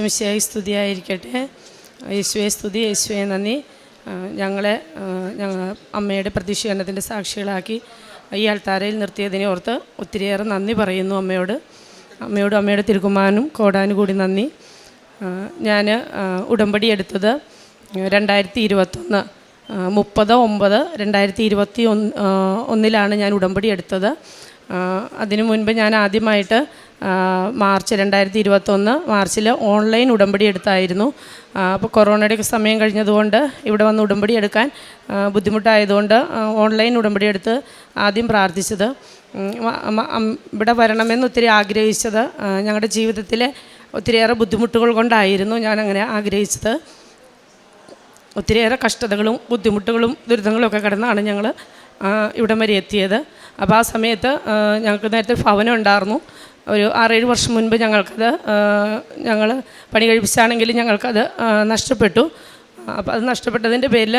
മിശിഹായി സ്തുതിയായിരിക്കട്ടെ. യേശുവെ സ്തുതി, യേശുവെ നന്ദി. ഞങ്ങളെ അമ്മയുടെ പ്രതിഷേധത്തിൻ്റെ സാക്ഷികളാക്കി ഈ അൾത്താരയിൽ നിർത്തിയതിനെ ഓർത്ത് ഒത്തിരിയേറെ നന്ദി പറയുന്നു അമ്മയോട്. അമ്മയുടെ തിരുക്കുമാനും കോടാനുകൂടി നന്ദി. ഞാൻ ഉടമ്പടി എടുത്തത് 2021 30/9/2021 ഞാൻ ഉടമ്പടി എടുത്തത്. അതിനു മുൻപ് ഞാൻ ആദ്യമായിട്ട് മാർച്ച് 2021 മാർച്ചിൽ ഓൺലൈൻ ഉടമ്പടി എടുത്തായിരുന്നു. അപ്പോൾ കൊറോണയുടെ സമയം കഴിഞ്ഞതുകൊണ്ട് ഇവിടെ വന്ന് ഉടമ്പടി എടുക്കാൻ ബുദ്ധിമുട്ടായതുകൊണ്ട് ഓൺലൈൻ ഉടമ്പടി എടുത്ത് ആദ്യം പ്രാർത്ഥിച്ചത്. ഇവിടെ വരണമെന്ന് ഒത്തിരി ആഗ്രഹിച്ചത് ഞങ്ങളുടെ ജീവിതത്തിലെ ഒത്തിരിയേറെ ബുദ്ധിമുട്ടുകൾ കൊണ്ടായിരുന്നു ഞാൻ അങ്ങനെ ആഗ്രഹിച്ചത്. ഒത്തിരിയേറെ കഷ്ടതകളും ബുദ്ധിമുട്ടുകളും ദുരിതങ്ങളും ഒക്കെ കടന്നാണ് ഞങ്ങൾ ഇവിടം വരെ എത്തിയത്. അപ്പോൾ ആ സമയത്ത് ഞങ്ങൾക്ക് നേരത്തെ ഭവനം ഉണ്ടായിരുന്നു. ഒരു 6-7 വർഷം മുൻപ് ഞങ്ങൾ പണി കഴിപ്പിച്ചാണെങ്കിലും ഞങ്ങൾക്കത് നഷ്ടപ്പെട്ടു. അപ്പോൾ അത് നഷ്ടപ്പെട്ടതിൻ്റെ പേരിൽ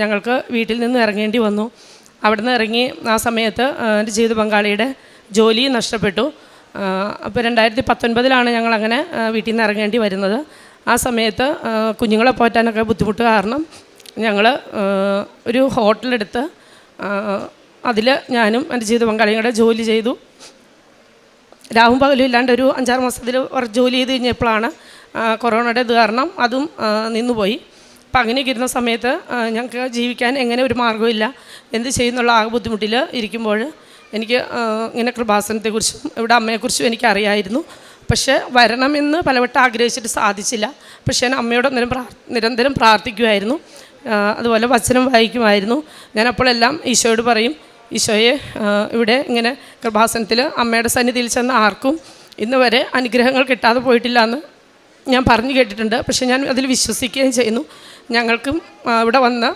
ഞങ്ങൾക്ക് വീട്ടിൽ നിന്ന് ഇറങ്ങേണ്ടി വന്നു. അവിടെ നിന്ന് ഇറങ്ങി ആ സമയത്ത് എൻ്റെ ജീവിത പങ്കാളിയുടെ ജോലി നഷ്ടപ്പെട്ടു. അപ്പോൾ 2019 ഞങ്ങളങ്ങനെ വീട്ടിൽ നിന്ന് ഇറങ്ങേണ്ടി വരുന്നത്. ആ സമയത്ത് കുഞ്ഞുങ്ങളെ പോറ്റാനൊക്കെ ബുദ്ധിമുട്ട് കാരണം ഞങ്ങൾ ഒരു ഹോട്ടലെടുത്ത് അതിൽ ഞാനും എൻ്റെ ജീവിത പങ്കാളിയും കൂടെ ജോലി ചെയ്തു. രാവും പകലും ഇല്ലാണ്ട് ഒരു 5-6 മാസത്തിൽ ജോലി ചെയ്ത് കഴിഞ്ഞപ്പോഴാണ് കൊറോണയുടെ ഇത് കാരണം അതും നിന്നുപോയി. അപ്പം അങ്ങനെയൊക്കെ ഇരുന്ന സമയത്ത് ഞങ്ങൾക്ക് ജീവിക്കാൻ എങ്ങനെ ഒരു മാർഗ്ഗമില്ല, എന്ത് ചെയ്യുന്നുള്ള ആകെ ബുദ്ധിമുട്ടിൽ ഇരിക്കുമ്പോൾ എനിക്ക് ഇങ്ങനെ കൃപാസനത്തെക്കുറിച്ചും ഇവിടെ അമ്മയെക്കുറിച്ചും എനിക്കറിയായിരുന്നു. പക്ഷേ വരണമെന്ന് പലവട്ടം ആഗ്രഹിച്ചിട്ട് സാധിച്ചില്ല. പക്ഷേ ഞാൻ അമ്മയോട് നിരന്തരം പ്രാർത്ഥിക്കുമായിരുന്നു. അതുപോലെ വചനം വായിക്കുമായിരുന്നു. ഞാൻ അപ്പോഴെല്ലാം ഈശോയോട് പറയും, ഈശോയെ ഇവിടെ ഇങ്ങനെ കൃപാസനത്തിൽ അമ്മയുടെ സന്നിധിയിൽ ചെന്ന ആർക്കും ഇന്ന് വരെ അനുഗ്രഹങ്ങൾ കിട്ടാതെ പോയിട്ടില്ല എന്ന് ഞാൻ പറഞ്ഞു കേട്ടിട്ടുണ്ട്. പക്ഷേ ഞാൻ അതിൽ വിശ്വസിക്കുകയും ചെയ്യുന്നു. ഞങ്ങൾക്കും ഇവിടെ വന്ന്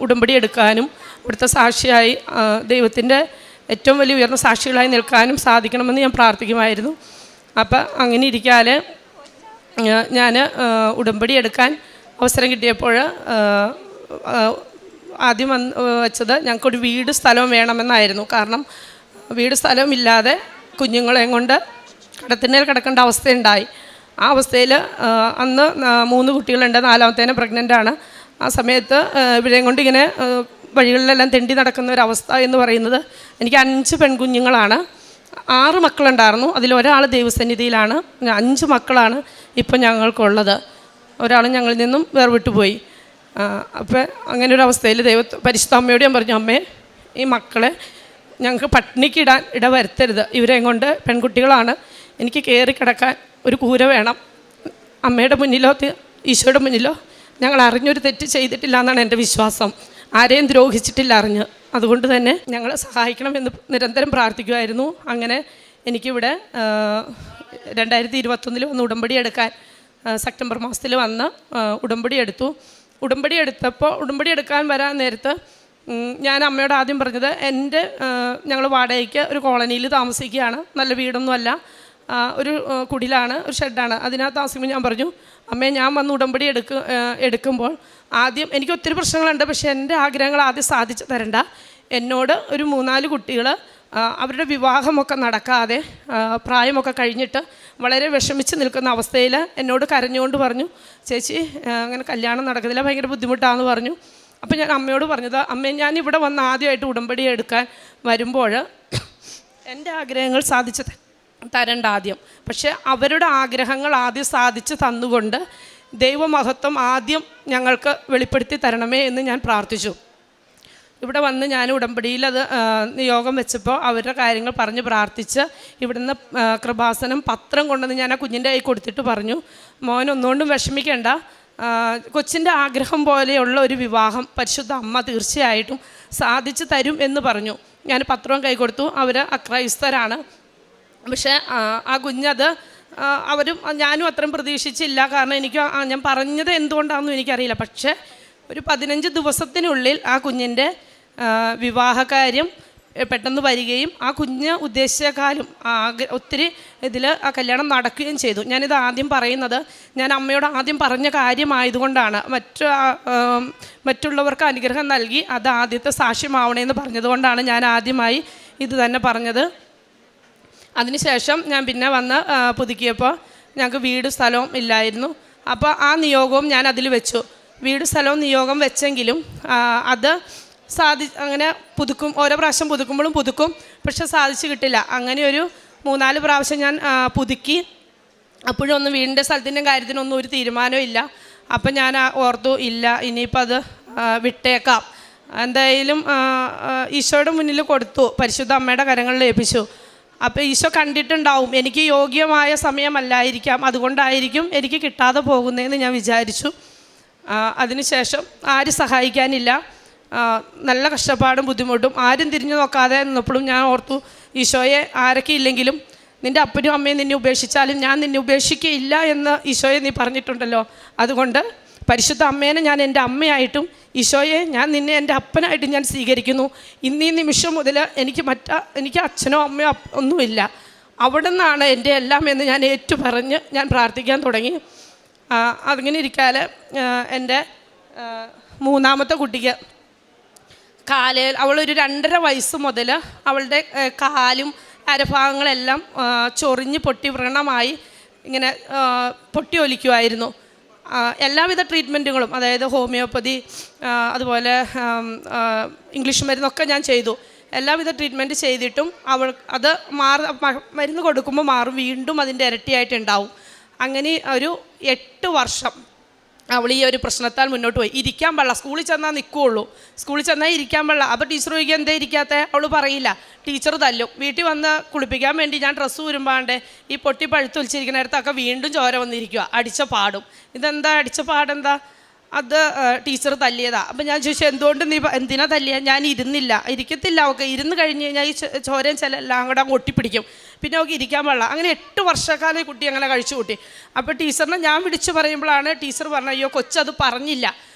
ഉടമ്പടി എടുക്കാനും ഇവിടുത്തെ സാക്ഷിയായി ദൈവത്തിൻ്റെ ഏറ്റവും വലിയ ഉയർന്ന സാക്ഷികളായി നിൽക്കാനും സാധിക്കണമെന്ന് ഞാൻ പ്രാർത്ഥിക്കുമായിരുന്നു. അപ്പം അങ്ങനെ ഇരിക്കാതെ ഞാൻ ഉടമ്പടി എടുക്കാൻ അവസരം കിട്ടിയപ്പോൾ ആദ്യം വെച്ചത് ഞങ്ങൾക്കൊരു വീട് സ്ഥലവും വേണമെന്നായിരുന്നു. കാരണം വീട് സ്ഥലമില്ലാതെ കുഞ്ഞുങ്ങളെയും കൊണ്ട് കടത്തിന്മേൽ കിടക്കേണ്ട അവസ്ഥയുണ്ടായി. ആ അവസ്ഥയിൽ അന്ന് 3 കുട്ടികളുണ്ട്, 4മത്തേനെ പ്രഗ്നൻ്റാണ്. ആ സമയത്ത് ഇവരെയും കൊണ്ട് ഇങ്ങനെ വഴികളിലെല്ലാം തെണ്ടി നടക്കുന്ന ഒരവസ്ഥ എന്ന് പറയുന്നത്, എനിക്ക് 5 പെൺകുഞ്ഞുങ്ങളാണ്, 6 മക്കളുണ്ടായിരുന്നു. അതിലൊരാൾ ദൈവസന്നിധിയിലാണ്. 5 മക്കളാണ് ഇപ്പം ഞങ്ങൾക്കുള്ളത്. ഒരാൾ ഞങ്ങളിൽ നിന്നും വേർവിട്ടു പോയി. അപ്പോൾ അങ്ങനെ ഒരു അവസ്ഥയിൽ പരിശുദ്ധ അമ്മയോട് ഞാൻ പറഞ്ഞു, അമ്മേ ഈ മക്കളെ ഞങ്ങൾക്ക് പട്ടിണിക്കിടാൻ ഇടവരുത്തരുത്. ഇവരെയും കൊണ്ട് പെൺകുട്ടികളാണ്, എനിക്ക് കയറി കിടക്കാൻ ഒരു കൂര വേണം. അമ്മയുടെ മുന്നിലോ ഈശോയുടെ മുന്നിലോ ഞങ്ങൾ അറിഞ്ഞൊരു തെറ്റ് ചെയ്തിട്ടില്ല എന്നാണ് എൻ്റെ വിശ്വാസം. ആരെയും ദ്രോഹിച്ചിട്ടില്ല അറിഞ്ഞ്. അതുകൊണ്ട് തന്നെ ഞങ്ങളെ സഹായിക്കണമെന്ന് നിരന്തരം പ്രാർത്ഥിക്കുമായിരുന്നു. അങ്ങനെ എനിക്കിവിടെ 2021 വന്ന് ഉടമ്പടി എടുക്കാൻ സെപ്റ്റംബർ മാസത്തിൽ വന്ന് ഉടമ്പടി എടുത്തു. ഉടമ്പടി എടുക്കാൻ വരാൻ നേരത്ത് ഞാൻ അമ്മയോട് ആദ്യം പറഞ്ഞത്, ഞങ്ങൾ വാടകയ്ക്ക് ഒരു കോളനിയിൽ താമസിക്കുകയാണ്. നല്ല വീടൊന്നുമല്ല, ഒരു കുടിലാണ്, ഒരു ഷെഡാണ്. അതിനകത്ത് താമസിക്കുമ്പോൾ ഞാൻ പറഞ്ഞു, അമ്മേ ഞാൻ വന്ന് ഉടമ്പടി എടുക്കുമ്പോൾ ആദ്യം എനിക്ക് ഒത്തിരി പ്രശ്നങ്ങളുണ്ട്, പക്ഷേ എൻ്റെ ആഗ്രഹങ്ങൾ ആദ്യം സാധിച്ചു തരണ്ട. എന്നോട് ഒരു 3-4 കുട്ടികൾ അവരുടെ വിവാഹമൊക്കെ നടക്കാതെ പ്രായമൊക്കെ കഴിഞ്ഞിട്ട് വളരെ വിഷമിച്ച് നിൽക്കുന്ന അവസ്ഥയിൽ എന്നോട് കരഞ്ഞുകൊണ്ട് പറഞ്ഞു, ചേച്ചി അങ്ങനെ കല്യാണം നടക്കുന്നില്ല, ഭയങ്കര ബുദ്ധിമുട്ടാണെന്ന് പറഞ്ഞു. അപ്പോൾ ഞാൻ അമ്മയോട് പറഞ്ഞത്, അമ്മേ ഞാൻ ഇവിടെ വന്ന് ആദ്യമായിട്ട് ഉടമ്പടി എടുക്കാൻ വരുമ്പോൾ എൻ്റെ ആഗ്രഹങ്ങൾ സാധിച്ചു തരണ്ട ആദ്യം, പക്ഷേ അവരുടെ ആഗ്രഹങ്ങൾ ആദ്യം സാധിച്ച് തന്നുകൊണ്ട് ദൈവമഹത്വം ആദ്യം ഞങ്ങൾക്ക് വെളിപ്പെടുത്തി തരണമേ എന്ന് ഞാൻ പ്രാർത്ഥിച്ചു. ഇവിടെ വന്ന് ഞാൻ ഉടമ്പടിയിൽ അത് നിയോഗം വെച്ചപ്പോൾ അവരുടെ കാര്യങ്ങൾ പറഞ്ഞ് പ്രാർത്ഥിച്ച് ഇവിടുന്ന് കൃപാസനം പത്രം കൊണ്ടുവന്ന് ഞാൻ ആ കുഞ്ഞിൻ്റെ കൈ കൊടുത്തിട്ട് പറഞ്ഞു, മോൻ ഒന്നുകൊണ്ടും വിഷമിക്കേണ്ട, കൊച്ചിൻ്റെ ആഗ്രഹം പോലെയുള്ള ഒരു വിവാഹം പരിശുദ്ധ അമ്മ തീർച്ചയായിട്ടും സാധിച്ചു തരും എന്ന് പറഞ്ഞു. ഞാൻ പത്രവും കൈ കൊടുത്തു. അവർ അക്രൈസ്തരാണ്. പക്ഷേ ആ കുഞ്ഞത് ഞാനും അത്രയും പ്രതീക്ഷിച്ചില്ല. കാരണം ഞാൻ പറഞ്ഞത് എന്തുകൊണ്ടാണെന്നും എനിക്കറിയില്ല. പക്ഷേ ഒരു 15 ദിവസത്തിനുള്ളിൽ ആ കുഞ്ഞിൻ്റെ വിവാഹകാര്യം പെട്ടെന്ന് വരികയും ആ കുഞ്ഞ് ഉദ്ദേശിച്ചേക്കാളും ഒത്തിരി ഇതിൽ ആ കല്യാണം നടക്കുകയും ചെയ്തു. ഞാനിത് ആദ്യം പറയുന്നത് ഞാൻ അമ്മയോട് ആദ്യം പറഞ്ഞ കാര്യമായതുകൊണ്ടാണ്. മറ്റുള്ളവർക്ക് അനുഗ്രഹം നൽകി അത് ആദ്യത്തെ സാക്ഷ്യമാവണമെന്ന് പറഞ്ഞതുകൊണ്ടാണ് ഞാൻ ആദ്യമായി ഇത് തന്നെ പറഞ്ഞത്. അതിനുശേഷം ഞാൻ പിന്നെ വന്ന് പുതുക്കിയപ്പോൾ ഞങ്ങൾക്ക് വീട് സ്ഥലവും ഇല്ലായിരുന്നു. അപ്പോൾ ആ നിയോഗവും ഞാൻ അതിൽ വെച്ചു. വീട് സ്ഥലവും നിയോഗം വെച്ചെങ്കിലും അത് അങ്ങനെ പുതുക്കും, ഓരോ പ്രാവശ്യം പുതുക്കുമ്പോഴും പുതുക്കും, പക്ഷെ സാധിച്ചു കിട്ടില്ല. അങ്ങനെ ഒരു 3-4 പ്രാവശ്യം ഞാൻ പുതുക്കി. അപ്പോഴും ഒന്നും വീടിൻ്റെ സ്ഥലത്തിൻ്റെ കാര്യത്തിനൊന്നും ഒരു തീരുമാനവും ഇല്ല. അപ്പം ഞാൻ ഓർത്തു, ഇല്ല ഇനിയിപ്പോൾ അത് വിട്ടേക്കാം. എന്തായാലും ഈശോയുടെ മുന്നിൽ കൊടുത്തു, പരിശുദ്ധ അമ്മയുടെ കരങ്ങളിൽ ഏൽപ്പിച്ചു. അപ്പോൾ ഈശോ കണ്ടിട്ടുണ്ടാവും എനിക്ക് യോഗ്യമായ സമയമല്ലായിരിക്കാം, അതുകൊണ്ടായിരിക്കും എനിക്ക് കിട്ടാതെ പോകുന്നതെന്ന് ഞാൻ വിചാരിച്ചു. അതിനുശേഷം ആരും സഹായിക്കാനില്ല, നല്ല കഷ്ടപ്പാടും ബുദ്ധിമുട്ടും, ആരും തിരിഞ്ഞു നോക്കാതെ നിന്നപ്പോഴും ഞാൻ ഓർത്തു, ഈശോയെ ആരൊക്കെ ഇല്ലെങ്കിലും നിൻ്റെ അപ്പനും അമ്മയും നിന്നെ ഉപേക്ഷിച്ചാലും ഞാൻ നിന്നെ ഉപേക്ഷിക്കുകയില്ല എന്ന് ഈശോയെ നീ പറഞ്ഞിട്ടുണ്ടല്ലോ. അതുകൊണ്ട് പരിശുദ്ധ അമ്മേനെ ഞാൻ എൻ്റെ അമ്മയായിട്ടും ഈശോയെ ഞാൻ നിന്നെ എൻ്റെ അപ്പനായിട്ടും ഞാൻ സ്വീകരിക്കുന്നു. ഇന്നീ നിമിഷം മുതൽ എനിക്ക് അച്ഛനോ അമ്മയോ ഒന്നുമില്ല, അവിടെ നിന്നാണ് എൻ്റെ എല്ലാം എന്ന് ഞാൻ ഏറ്റുപറഞ്ഞ് ഞാൻ പ്രാർത്ഥിക്കാൻ തുടങ്ങി. അങ്ങനെ ഇരിക്കാതെ എൻ്റെ മൂന്നാമത്തെ കുട്ടിക്ക് അവളൊരു 2.5 വയസ്സ് മുതൽ അവളുടെ കാലും അരഭാഗങ്ങളെല്ലാം ചൊറിഞ്ഞ് പൊട്ടി വ്രണമായി ഇങ്ങനെ പൊട്ടി ഒലിക്കുമായിരുന്നു. എല്ലാവിധ ട്രീറ്റ്മെൻറ്റുകളും, അതായത് ഹോമിയോപ്പതി അതുപോലെ ഇംഗ്ലീഷ് മരുന്നൊക്കെ ഞാൻ ചെയ്തു. എല്ലാവിധ ട്രീറ്റ്മെൻറ്റ് ചെയ്തിട്ടും അത് മരുന്ന് കൊടുക്കുമ്പോൾ മാറും, വീണ്ടും അതിൻ്റെ ഇരട്ടിയായിട്ടുണ്ടാവും. അങ്ങനെ ഒരു 8 വർഷം അവൾ ഈ ഒരു പ്രശ്നത്താൽ മുന്നോട്ട് പോയി. ഇരിക്കാൻ പാടില്ല, സ്കൂളിൽ ചെന്നാൽ നിൽക്കുകയുള്ളൂ, സ്കൂളിൽ ചെന്നാൽ ഇരിക്കാൻ പാടില്ല. അപ്പോൾ ടീച്ചർ ചോദിക്കുക എന്തേ ഇരിക്കാത്ത, അവൾ പറയില്ല, ടീച്ചർ തല്ലും. വീട്ടിൽ വന്ന് കുളിപ്പിക്കാൻ വേണ്ടി ഞാൻ ഡ്രസ്സ് ഉരുമ്പാണ്ട് ഈ പൊട്ടി പഴുത്തൊലിച്ചിരിക്കുന്നിടത്തൊക്കെ വീണ്ടും ചോര വന്നിരിക്കുക, അടിച്ച പാടും. ഇതെന്താ അടിച്ച പാടെന്താ? അത് ടീച്ചർ തല്ലിയതാ. അപ്പം ഞാൻ ചോദിച്ചു, എന്തുകൊണ്ട് നീ എന്തിനാ തല്ലിയ? ഞാൻ ഇരിക്കത്തില്ല, അവൾക്ക് ഇരുന്ന് കഴിഞ്ഞ് കഴിഞ്ഞാൽ ഈ ചോരയും എല്ലാം കൂടെ അങ്ങ് ഒട്ടിപ്പിടിക്കും, പിന്നെ അവൾക്ക് ഇരിക്കാൻ പാടില്ല. അങ്ങനെ 8 വർഷക്കാലം ഈ കുട്ടി അങ്ങനെ കഴിച്ചു കൂട്ടി. അപ്പോൾ ടീച്ചറിനെ ഞാൻ വിളിച്ച് പറയുമ്പോഴാണ് ടീച്ചർ പറഞ്ഞത്, അയ്യോ കൊച്ചത് പറഞ്ഞില്ല,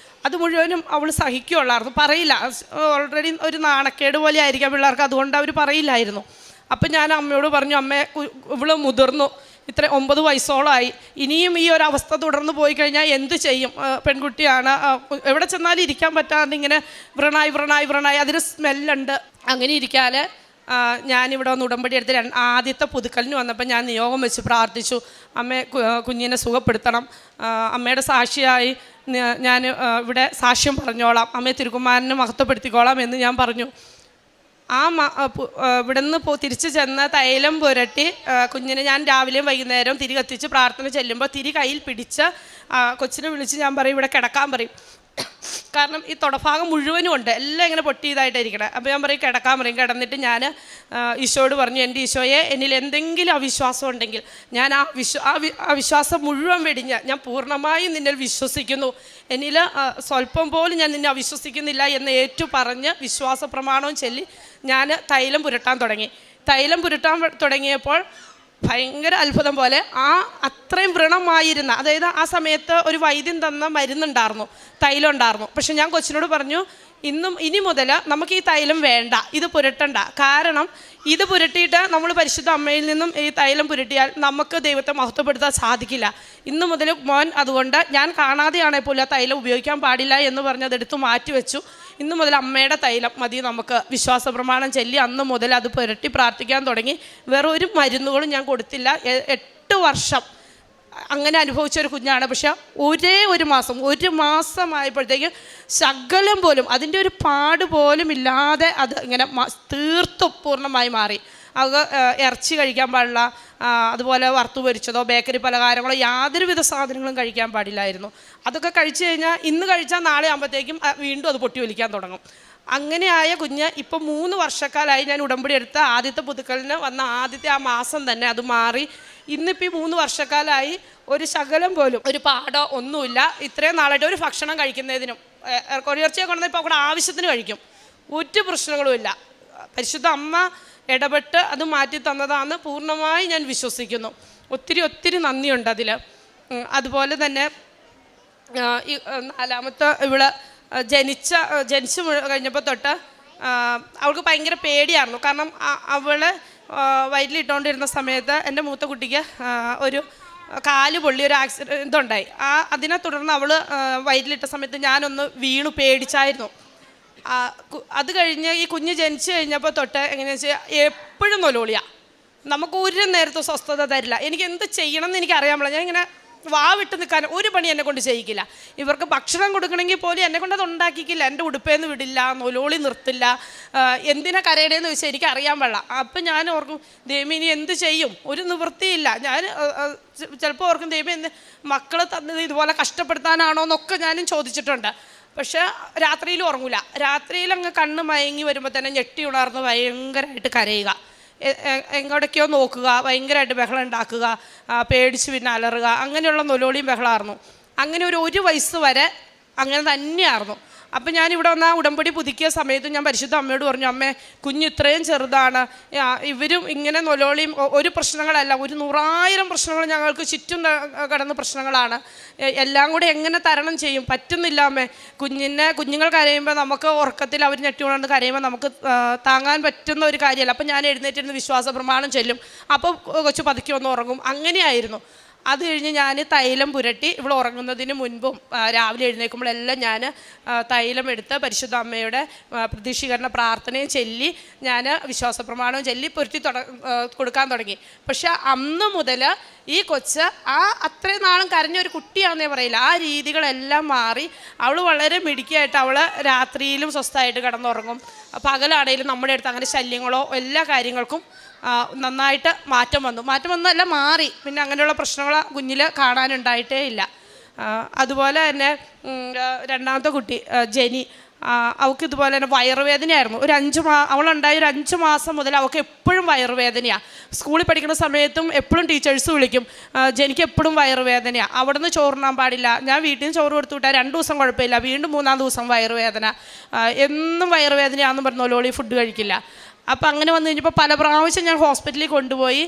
അത് മുഴുവനും അവൾ സഹിക്കുകയുള്ളായിരുന്നു, പറയില്ല. ഓൾറെഡി ഒരു നാണക്കേട് പോലെ ആയിരിക്കാം പിള്ളേർക്ക്, അതുകൊണ്ട് അവർ പറയില്ലായിരുന്നു. അപ്പം ഞാൻ അമ്മയോട് പറഞ്ഞു, അമ്മേ ഇവള് മുതിർന്നു, ഇത്ര 9 വയസ്സോളമായി, ഇനിയും ഈ ഒരു അവസ്ഥ തുടർന്ന് പോയി കഴിഞ്ഞാൽ എന്ത് ചെയ്യും? പെൺകുട്ടിയാണ്, എവിടെ ചെന്നാലും ഇരിക്കാൻ പറ്റാതെ ഇങ്ങനെ വ്രണായി അതിന് സ്മെല്ലുണ്ട്. അങ്ങനെ ഇരിക്കാതെ ഞാനിവിടെ വന്ന് ഉടമ്പടി എടുത്ത് ആദ്യത്തെ പുതുക്കലിന് വന്നപ്പോൾ ഞാൻ നിയോഗം വെച്ച് പ്രാർത്ഥിച്ചു, അമ്മേ കുഞ്ഞിനെ സുഖപ്പെടുത്തണം, അമ്മയുടെ സാക്ഷിയായി ഞാൻ ഇവിടെ സാക്ഷ്യം പറഞ്ഞോളാം, അമ്മയെ തിരുക്കുമാരനെ മഹത്വപ്പെടുത്തിക്കോളാം എന്ന് ഞാൻ പറഞ്ഞു. ഇവിടെ നിന്ന് തിരിച്ച് ചെന്ന് തൈലം പുരട്ടി കുഞ്ഞിനെ ഞാൻ രാവിലെയും വൈകുന്നേരവും തിരി കത്തിച്ച് പ്രാർത്ഥന ചെല്ലുമ്പോൾ തിരി കയ്യിൽ പിടിച്ച് കൊച്ചിനെ വിളിച്ച് ഞാൻ പറയും ഇവിടെ കിടക്കാൻ പറയും. കാരണം ഈ തുടഭാഗം മുഴുവനും ഉണ്ട്, എല്ലാം ഇങ്ങനെ പൊട്ടിയതായിട്ടിരിക്കണം. അപ്പോൾ ഞാൻ പറയും കിടക്കാൻ പറയും. കിടന്നിട്ട് ഞാൻ ഈശോയോട് പറഞ്ഞു, എൻ്റെ ഈശോയെ എന്നിൽ എന്തെങ്കിലും അവിശ്വാസം ഉണ്ടെങ്കിൽ ഞാൻ ആ വിശ്വാസം മുഴുവൻ വെടിഞ്ഞ് ഞാൻ പൂർണ്ണമായും നിന്നിൽ വിശ്വസിക്കുന്നു, എന്നിൽ സ്വല്പം പോലും ഞാൻ നിന്നെ അവിശ്വസിക്കുന്നില്ല എന്ന് ഏറ്റു പറഞ്ഞ് വിശ്വാസ പ്രമാണവും ചൊല്ലി ഞാൻ തൈലം പുരട്ടാൻ തുടങ്ങി. തൈലം പുരട്ടാൻ തുടങ്ങിയപ്പോൾ ഭയങ്കര അത്ഭുതം പോലെ അത്രയും വ്രണമായിരുന്ന, അതായത് ആ സമയത്ത് ഒരു വൈദ്യൻ തന്ന മരുന്നുണ്ടായിരുന്നു, തൈലം ഉണ്ടായിരുന്നു. പക്ഷെ ഞാൻ കൊച്ചിനോട് പറഞ്ഞു, ഇനി മുതൽ നമുക്ക് ഈ തൈലം വേണ്ട, ഇത് പുരട്ടണ്ട. കാരണം ഇത് പുരട്ടിയിട്ട് നമ്മൾ പരിശുദ്ധ അമ്മയിൽ നിന്നും ഈ തൈലം പുരട്ടിയാൽ നമുക്ക് ദൈവത്തെ മഹത്വപ്പെടുത്താൻ സാധിക്കില്ല. ഇന്നു മുതൽ മോൻ അതുകൊണ്ട് ഞാൻ കാണാതെയാണെങ്കിൽ പോലും ആ തൈലം ഉപയോഗിക്കാൻ പാടില്ല എന്ന് പറഞ്ഞ് അതെടുത്ത് മാറ്റിവെച്ചു. ഇന്നു മുതൽ അമ്മയുടെ തൈലം മതി നമുക്ക്, വിശ്വാസ പ്രമാണം ചൊല്ലി അന്ന് മുതൽ അത് പുരട്ടി പ്രാർത്ഥിക്കാൻ തുടങ്ങി. വേറെ ഒരു മരുന്നുകളും ഞാൻ കൊടുത്തില്ല. 8 വർഷം അങ്ങനെ അനുഭവിച്ചൊരു കുഞ്ഞാണ്. പക്ഷെ ഒരു മാസമായപ്പോഴത്തേക്ക് ശകലം പോലും അതിൻ്റെ ഒരു പാട് പോലും ഇല്ലാതെ അത് ഇങ്ങനെ തീർത്തും പൂർണ്ണമായി മാറി. അത് ഇറച്ചി കഴിക്കാൻ പാടില്ല, അതുപോലെ വറുത്തു പൊരിച്ചതോ ബേക്കറി പലഹാരങ്ങളോ യാതൊരുവിധ സാധനങ്ങളും കഴിക്കാൻ പാടില്ലായിരുന്നു. അതൊക്കെ കഴിച്ചു കഴിഞ്ഞാൽ ഇന്ന് കഴിച്ചാൽ നാളെ ആകുമ്പോഴത്തേക്കും വീണ്ടും അത് പൊട്ടി ഒലിക്കാൻ തുടങ്ങും. അങ്ങനെയായ കുഞ്ഞ് ഇപ്പം 3 വർഷക്കാലമായി ഞാൻ ഉടമ്പടി എടുത്ത ആദ്യത്തെ പുതുക്കലിന് വന്ന ആദ്യത്തെ ആ മാസം തന്നെ അത് മാറി. ഇന്നിപ്പോൾ ഈ 3 വർഷക്കാലമായി ഒരു ശകലം പോലും ഒരു പാടോ ഒന്നുമില്ല. ഇത്രയും നാളായിട്ട് ഒരു ഭക്ഷണം കഴിക്കുന്നതിനും കൊറിയർച്ചയെ കൊണ്ടുവന്ന് ഇപ്പോൾ അവിടെ ആവശ്യത്തിന് കഴിക്കും, ഒരു പ്രശ്നങ്ങളുമില്ല. പരിശുദ്ധ അമ്മ ഇടപെട്ട് അത് മാറ്റി തന്നതാണെന്ന് പൂർണ്ണമായി ഞാൻ വിശ്വസിക്കുന്നു. ഒത്തിരി നന്ദിയുണ്ട് അതിൽ. അതുപോലെ തന്നെ ഈ 4മത്തെ ഇവള് ജനിച്ചു കഴിഞ്ഞപ്പോൾ തൊട്ട് അവൾക്ക് ഭയങ്കര പേടിയായിരുന്നു. കാരണം അവൾ വയറ്റിലിട്ടുകൊണ്ടിരുന്ന സമയത്ത് എൻ്റെ മൂത്ത കുട്ടിക്ക് ഒരു കാല് പൊള്ളി ഒരു ഇതുണ്ടായി. അതിനെ തുടർന്ന് അവൾ വയറ്റിലിട്ട സമയത്ത് ഞാനൊന്ന് വീണു പേടിച്ചായിരുന്നു. അത് കഴിഞ്ഞ് ഈ കുഞ്ഞ് ജനിച്ചു കഴിഞ്ഞപ്പോൾ തൊട്ട് എങ്ങനെയാണെന്ന് വെച്ചാൽ എപ്പോഴും നൊലോളിയാണ്. നമുക്ക് ഒരു നേരത്തെ സ്വസ്ഥത തരില്ല. എനിക്ക് എന്ത് ചെയ്യണം എന്ന് എനിക്ക് അറിയാൻ പാടില്ല. ഞാൻ ഇങ്ങനെ വാവിട്ട് നിൽക്കാൻ ഒരു പണി എന്നെ കൊണ്ട് ചെയ്യിക്കില്ല. ഇവർക്ക് ഭക്ഷണം കൊടുക്കണമെങ്കിൽ പോലും എന്നെ കൊണ്ട് അത് ഉണ്ടാക്കിക്കില്ല. എൻ്റെ ഉടുപ്പേന്ന് വിടില്ല, നൊലോളി നിർത്തില്ല. എന്തിനാ കരയണേന്ന് ചോദിച്ചാൽ എനിക്ക് അറിയാൻ പാടില്ല. അപ്പം ഞാൻ ഓർക്കും ദൈവമേ ഇനി എന്ത് ചെയ്യും, ഒരു നിവൃത്തിയില്ല. ഞാൻ ചിലപ്പോൾ ഓർക്കും ദൈവമേ എന്ത് മക്കളെ തന്നത് ഇതുപോലെ കഷ്ടപ്പെടുത്താനാണോ എന്നൊക്കെ ഞാനും ചോദിച്ചിട്ടുണ്ട്. പക്ഷേ രാത്രിയിലും ഉറങ്ങില്ല. രാത്രിയിൽ അങ്ങ് കണ്ണ് മയങ്ങി വരുമ്പോൾ തന്നെ ഞെട്ടി ഉണർന്ന് ഭയങ്കരമായിട്ട് കരയുക, എങ്ങോട്ടൊക്കെയോ നോക്കുക, ഭയങ്കരമായിട്ട് ബഹളം ഉണ്ടാക്കുക, പേടിച്ച് പിന്നെ അലറുക, അങ്ങനെയുള്ള നൊലോളിയും ബഹളമായിരുന്നു. അങ്ങനെ ഒരു വയസ്സ് വരെ അങ്ങനെ തന്നെയായിരുന്നു. അപ്പം ഞാനിവിടെ വന്ന ഉടമ്പടി പുതുക്കിയ സമയത്ത് ഞാൻ പരിശുദ്ധ അമ്മയോട് പറഞ്ഞു, അമ്മേ കുഞ്ഞ് ഇത്രയും ചെറുതാണ്, ഇവരും ഇങ്ങനെ നൊലോളിയും ഒരു പ്രശ്നങ്ങളല്ല, 100,000 പ്രശ്നങ്ങൾ ഞങ്ങൾക്ക് ചുറ്റും കടന്ന പ്രശ്നങ്ങളാണ്. എല്ലാം കൂടി എങ്ങനെ തരണം ചെയ്യും, പറ്റുന്നില്ല അമ്മേ. കുഞ്ഞുങ്ങൾ കരയുമ്പോൾ നമുക്ക് ഉറക്കത്തിൽ അവർ ഞെട്ടിക്കൊണ്ടെന്ന് കരയുമ്പോൾ നമുക്ക് താങ്ങാൻ പറ്റുന്ന ഒരു കാര്യമല്ല. അപ്പം ഞാൻ എഴുന്നേറ്റിരുന്ന് വിശ്വാസ പ്രമാണം ചൊല്ലും. അപ്പോൾ കൊച്ചു പതുക്കി ഒന്ന് ഉറങ്ങും. അങ്ങനെയായിരുന്നു. അത് കഴിഞ്ഞ് ഞാൻ തൈലം പുരട്ടി ഇവിടെ ഉറങ്ങുന്നതിന് മുൻപും രാവിലെ എഴുന്നേൽക്കുമ്പോഴെല്ലാം ഞാൻ തൈലം എടുത്ത് പരിശുദ്ധ അമ്മയുടെ പ്രതീക്ഷീകരണ പ്രാർത്ഥനയും ചൊല്ലി ഞാൻ വിശ്വാസ പ്രമാണവും ചൊല്ലി പുരട്ടി കൊടുക്കാൻ തുടങ്ങി. പക്ഷെ അന്ന് മുതൽ ഈ കൊച്ച് അത്രയും നാളും കരഞ്ഞൊരു കുട്ടിയാണെന്നേ പറയില്ല. ആ രീതികളെല്ലാം മാറി. അവൾ വളരെ മിടുക്കിയായിട്ട് അവൾ രാത്രിയിലും സ്വസ്ഥമായിട്ട് കിടന്നുറങ്ങും. പകലാണെങ്കിലും നമ്മുടെ അടുത്ത് അങ്ങനെ ശല്യങ്ങളോ എല്ലാ കാര്യങ്ങൾക്കും നന്നായിട്ട് മാറ്റം വന്നല്ല മാറി. പിന്നെ അങ്ങനെയുള്ള പ്രശ്നങ്ങൾ കുഞ്ഞിൽ കാണാനുണ്ടായിട്ടേ ഇല്ല. അതുപോലെ തന്നെ രണ്ടാമത്തെ കുട്ടി ജെനി, അവൾക്ക് ഇതുപോലെ തന്നെ വയറുവേദനയായിരുന്നു. അവളുണ്ടായ ഒരു 5 മാസം മുതൽ അവൾക്ക് എപ്പോഴും വയറുവേദനയാണ്. സ്കൂളിൽ പഠിക്കുന്ന സമയത്തും എപ്പോഴും ടീച്ചേഴ്സ് വിളിക്കും, ജെനിക്ക് എപ്പോഴും വയറുവേദനയാണ്, അവിടെ നിന്ന് ചോറുണ്ണാൻ പാടില്ല. ഞാൻ വീട്ടിൽ നിന്ന് ചോറ് കൊടുത്തു വിട്ടാൽ 2 ദിവസം കുഴപ്പമില്ല, വീണ്ടും 3-ാം ദിവസം വയറുവേദന, എന്നും വയറുവേദനയാണെന്ന് പറഞ്ഞു ലോളി ഫുഡ് കഴിക്കില്ല. അപ്പോൾ അങ്ങനെ വന്നു കഴിഞ്ഞപ്പോൾ പല പ്രാവശ്യം ഞാൻ ഹോസ്പിറ്റലിൽ കൊണ്ടുപോയി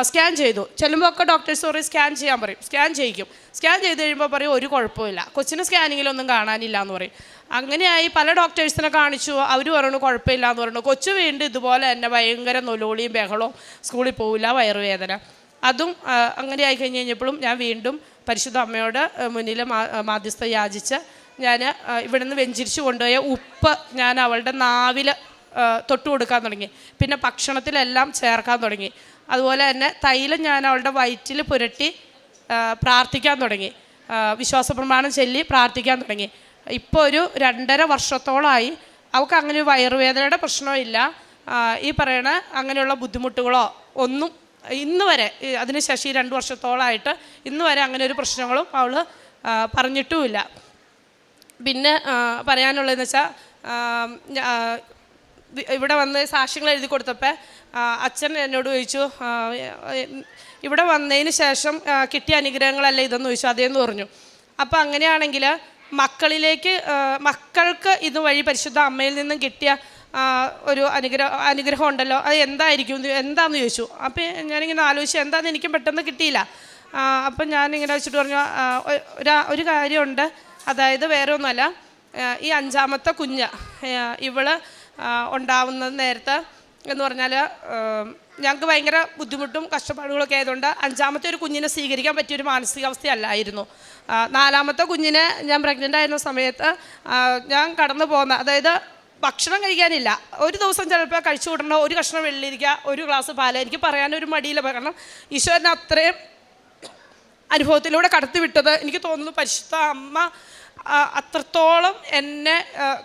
സ്കാൻ ചെയ്തു. ചെല്ലുമ്പോൾ ഒക്കെ ഡോക്ടേഴ്സ് പറയും സ്കാൻ ചെയ്യാൻ പറയും, സ്കാൻ ചെയ്യിക്കും. സ്കാൻ ചെയ്ത് കഴിയുമ്പോൾ പറയും ഒരു കുഴപ്പമില്ല, കൊച്ചിന് സ്കാനിങ്ങിലൊന്നും കാണാനില്ല എന്ന് പറയും. അങ്ങനെയായി പല ഡോക്ടേഴ്സിനെ കാണിച്ചു, അവർ പറഞ്ഞു കുഴപ്പമില്ല എന്ന് പറഞ്ഞു. കൊച്ചു വീണ്ടും ഇതുപോലെ തന്നെ ഭയങ്കര നൊലോളിയും ബഹളവും, സ്കൂളിൽ പോവില്ല, വയറുവേദന. അതും അങ്ങനെ ആയി കഴിഞ്ഞ് കഴിഞ്ഞപ്പോഴും ഞാൻ വീണ്ടും പരിശുദ്ധ അമ്മയോട് മുന്നിൽ മാധ്യസ്ഥ യാചിച്ച് ഞാൻ ഇവിടെ നിന്ന് വെഞ്ചിരിച്ച് കൊണ്ടുപോയ ഉപ്പ് ഞാൻ അവളുടെ നാവിൽ തൊട്ട് കൊടുക്കാൻ തുടങ്ങി. പിന്നെ ഭക്ഷണത്തിലെല്ലാം ചേർക്കാൻ തുടങ്ങി. അതുപോലെ തന്നെ തൈലം ഞാൻ അവളുടെ വയറ്റിൽ പുരട്ടി പ്രാർത്ഥിക്കാൻ തുടങ്ങി, വിശ്വാസ പ്രമാണം ചൊല്ലി പ്രാർത്ഥിക്കാൻ തുടങ്ങി. ഇപ്പോൾ ഒരു 2.5 വർഷത്തോളമായി അവൾക്ക് അങ്ങനെ വയറുവേദനയുടെ പ്രശ്നമില്ല. ഈ പറയണ അങ്ങനെയുള്ള ബുദ്ധിമുട്ടുകളോ ഒന്നും ഇന്ന് വരെ, അതിന് ശേഷം 2 വർഷത്തോളമായിട്ട് ഇന്ന് വരെ അങ്ങനെ ഒരു പ്രശ്നങ്ങളും അവൾ പറഞ്ഞിട്ടുമില്ല. പിന്നെ പറയാനുള്ളതെന്ന് വെച്ചാൽ ഇവിടെ വന്ന് സാക്ഷ്യങ്ങൾ എഴുതി കൊടുത്തപ്പോൾ അച്ഛൻ എന്നോട് ചോദിച്ചു, ഇവിടെ വന്നതിന് ശേഷം കിട്ടിയ അനുഗ്രഹങ്ങളല്ല ഇതെന്ന് ചോദിച്ചു. അതേന്ന് പറഞ്ഞു. അപ്പോൾ അങ്ങനെയാണെങ്കിൽ മക്കൾക്ക് ഇതുവഴി പരിശുദ്ധ അമ്മയിൽ നിന്നും കിട്ടിയ ഒരു അനുഗ്രഹം ഉണ്ടല്ലോ, അത് എന്താണെന്ന് ചോദിച്ചു. അപ്പോൾ ഞാനിങ്ങനെ ആലോചിച്ചു, എന്താണെന്ന് എനിക്കും പെട്ടെന്ന് കിട്ടിയില്ല. അപ്പം ഞാനിങ്ങനെ വെച്ചിട്ട് പറഞ്ഞു, ഒരു കാര്യമുണ്ട്, അതായത് വേറെ ഒന്നുമല്ല, ഈ 5ാമത്തെ കുഞ്ഞ് ഇവള് ഉണ്ടാവുന്നത് നേരത്തെ എന്ന് പറഞ്ഞാൽ ഞങ്ങൾക്ക് ഭയങ്കര ബുദ്ധിമുട്ടും കഷ്ടപ്പാടുകളൊക്കെ ആയതുകൊണ്ട് 5ാമത്തെ ഒരു കുഞ്ഞിനെ സ്വീകരിക്കാൻ പറ്റിയൊരു മാനസികാവസ്ഥയല്ലായിരുന്നു. 4ാമത്തെ കുഞ്ഞിനെ ഞാൻ പ്രഗ്നൻ്റ് ആയിരുന്ന സമയത്ത് ഞാൻ കടന്നു പോകുന്ന, അതായത് ഭക്ഷണം കഴിക്കാനില്ല, ഒരു ദിവസം ചിലപ്പോൾ കഴിച്ചു കൂട്ടണ ഒരു കഷ്ണം വെള്ളിരിക്കുക, ഒരു ഗ്ലാസ് പാല്, എനിക്ക് പറയാനൊരു മടിയില്ല. കാരണം ഈശോനെ അത്രയും അനുഭവത്തിലൂടെ കടത്തിവിട്ടത് എനിക്ക് തോന്നുന്നു പരിശുദ്ധ അമ്മ അത്രത്തോളം എന്നെ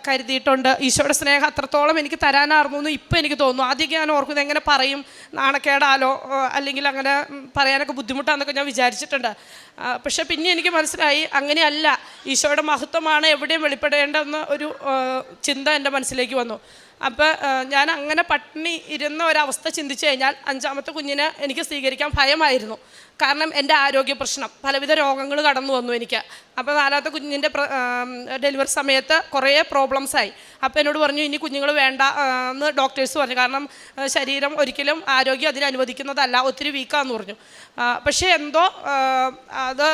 കരുതിയിട്ടുണ്ട്. ഈശോയുടെ സ്നേഹം അത്രത്തോളം എനിക്ക് തരാനായിരുന്നു എന്ന് ഇപ്പം എനിക്ക് തോന്നുന്നു. ആദ്യമൊക്കെ ഞാൻ ഓർക്കുന്നത് എങ്ങനെ പറയും, നാണക്കേടാലോ അല്ലെങ്കിൽ അങ്ങനെ പറയാനൊക്കെ ബുദ്ധിമുട്ടാണെന്നൊക്കെ ഞാൻ വിചാരിച്ചിട്ടുണ്ട്. പക്ഷെ പിന്നെ എനിക്ക് മനസ്സിലായി അങ്ങനെയല്ല, ഈശോയുടെ മഹത്വമാണ് എവിടെയും വെളിപ്പെടേണ്ടതെന്ന് ഒരു ചിന്ത എൻ്റെ മനസ്സിലേക്ക് വന്നു. അപ്പോൾ ഞാൻ അങ്ങനെ പട്ടിണി ഇരുന്ന ഒരവസ്ഥ ചിന്തിച്ചു കഴിഞ്ഞാൽ 5ാമത്തെ കുഞ്ഞിനെ എനിക്ക് സ്വീകരിക്കാൻ ഭയമായിരുന്നു. കാരണം എൻ്റെ ആരോഗ്യ പ്രശ്നം, പലവിധ രോഗങ്ങൾ കടന്നു വന്നു എനിക്ക്. അപ്പോൾ 4ാമത്തെ കുഞ്ഞിൻ്റെ ഡെലിവറി സമയത്ത് കുറേ പ്രോബ്ലംസായി. അപ്പോൾ എന്നോട് പറഞ്ഞു ഇനി കുഞ്ഞുങ്ങൾ വേണ്ട എന്ന് ഡോക്ടേഴ്സ് പറഞ്ഞു. കാരണം ശരീരം ഒരിക്കലും ആരോഗ്യം അതിന് അനുവദിക്കുന്നതല്ല, ഒത്തിരി വീക്കാന്ന് പറഞ്ഞു. പക്ഷേ എന്തോ അത്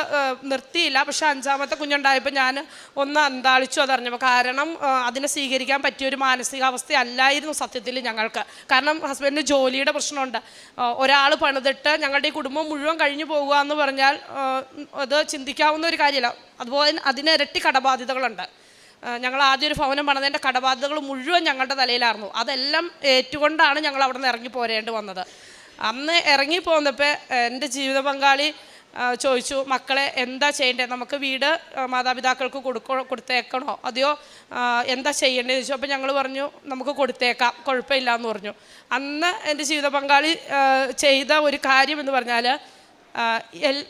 നിർത്തിയില്ല. പക്ഷെ 5ാമത്തെ കുഞ്ഞുണ്ടായപ്പോൾ ഞാൻ ഒന്ന് അന്താളിച്ചു അതറിഞ്ഞപ്പോൾ. കാരണം അതിനെ സ്വീകരിക്കാൻ പറ്റിയൊരു മാനസികാവസ്ഥ അല്ലായിരുന്നു സത്യത്തിൽ ഞങ്ങൾക്ക്. കാരണം ഹസ്ബൻഡിന് ജോലിയുടെ പ്രശ്നമുണ്ട്. ഒരാൾ പണിതിട്ട് ഞങ്ങളുടെ ഈ കുടുംബം മുഴുവൻ കഴിഞ്ഞു പോകുക എന്ന് പറഞ്ഞാൽ അത് ചിന്തിക്കാവുന്ന ഒരു കാര്യമല്ല. അതുപോലെ അതിന് ഇരട്ടി കടബാധ്യതകളുണ്ട്. ഞങ്ങൾ ആദ്യം ഒരു ഭവനം പണിതതിൻ്റെ കടബാധ്യതകൾ മുഴുവൻ ഞങ്ങളുടെ തലയിലായിരുന്നു. അതെല്ലാം ഏറ്റുകൊണ്ടാണ് ഞങ്ങൾ അവിടെ നിന്ന് ഇറങ്ങി പോരേണ്ടി വന്നത്. അന്ന് ഇറങ്ങിപ്പോന്നപ്പോൾ എൻ്റെ ജീവിത പങ്കാളി ചോദിച്ചു, മക്കളെ എന്താ ചെയ്യേണ്ടത്, നമുക്ക് വീട് മാതാപിതാക്കൾക്ക് കൊടുത്തേക്കണോ അതെയോ എന്താ ചെയ്യേണ്ടതെന്ന് ചോദിച്ചു. അപ്പോൾ ഞങ്ങൾ പറഞ്ഞു നമുക്ക് കൊടുത്തേക്കാം, കുഴപ്പമില്ല എന്ന് പറഞ്ഞു. അന്ന് എൻ്റെ ജീവിത പങ്കാളി ചെയ്ത ഒരു കാര്യം എന്ന് പറഞ്ഞാൽ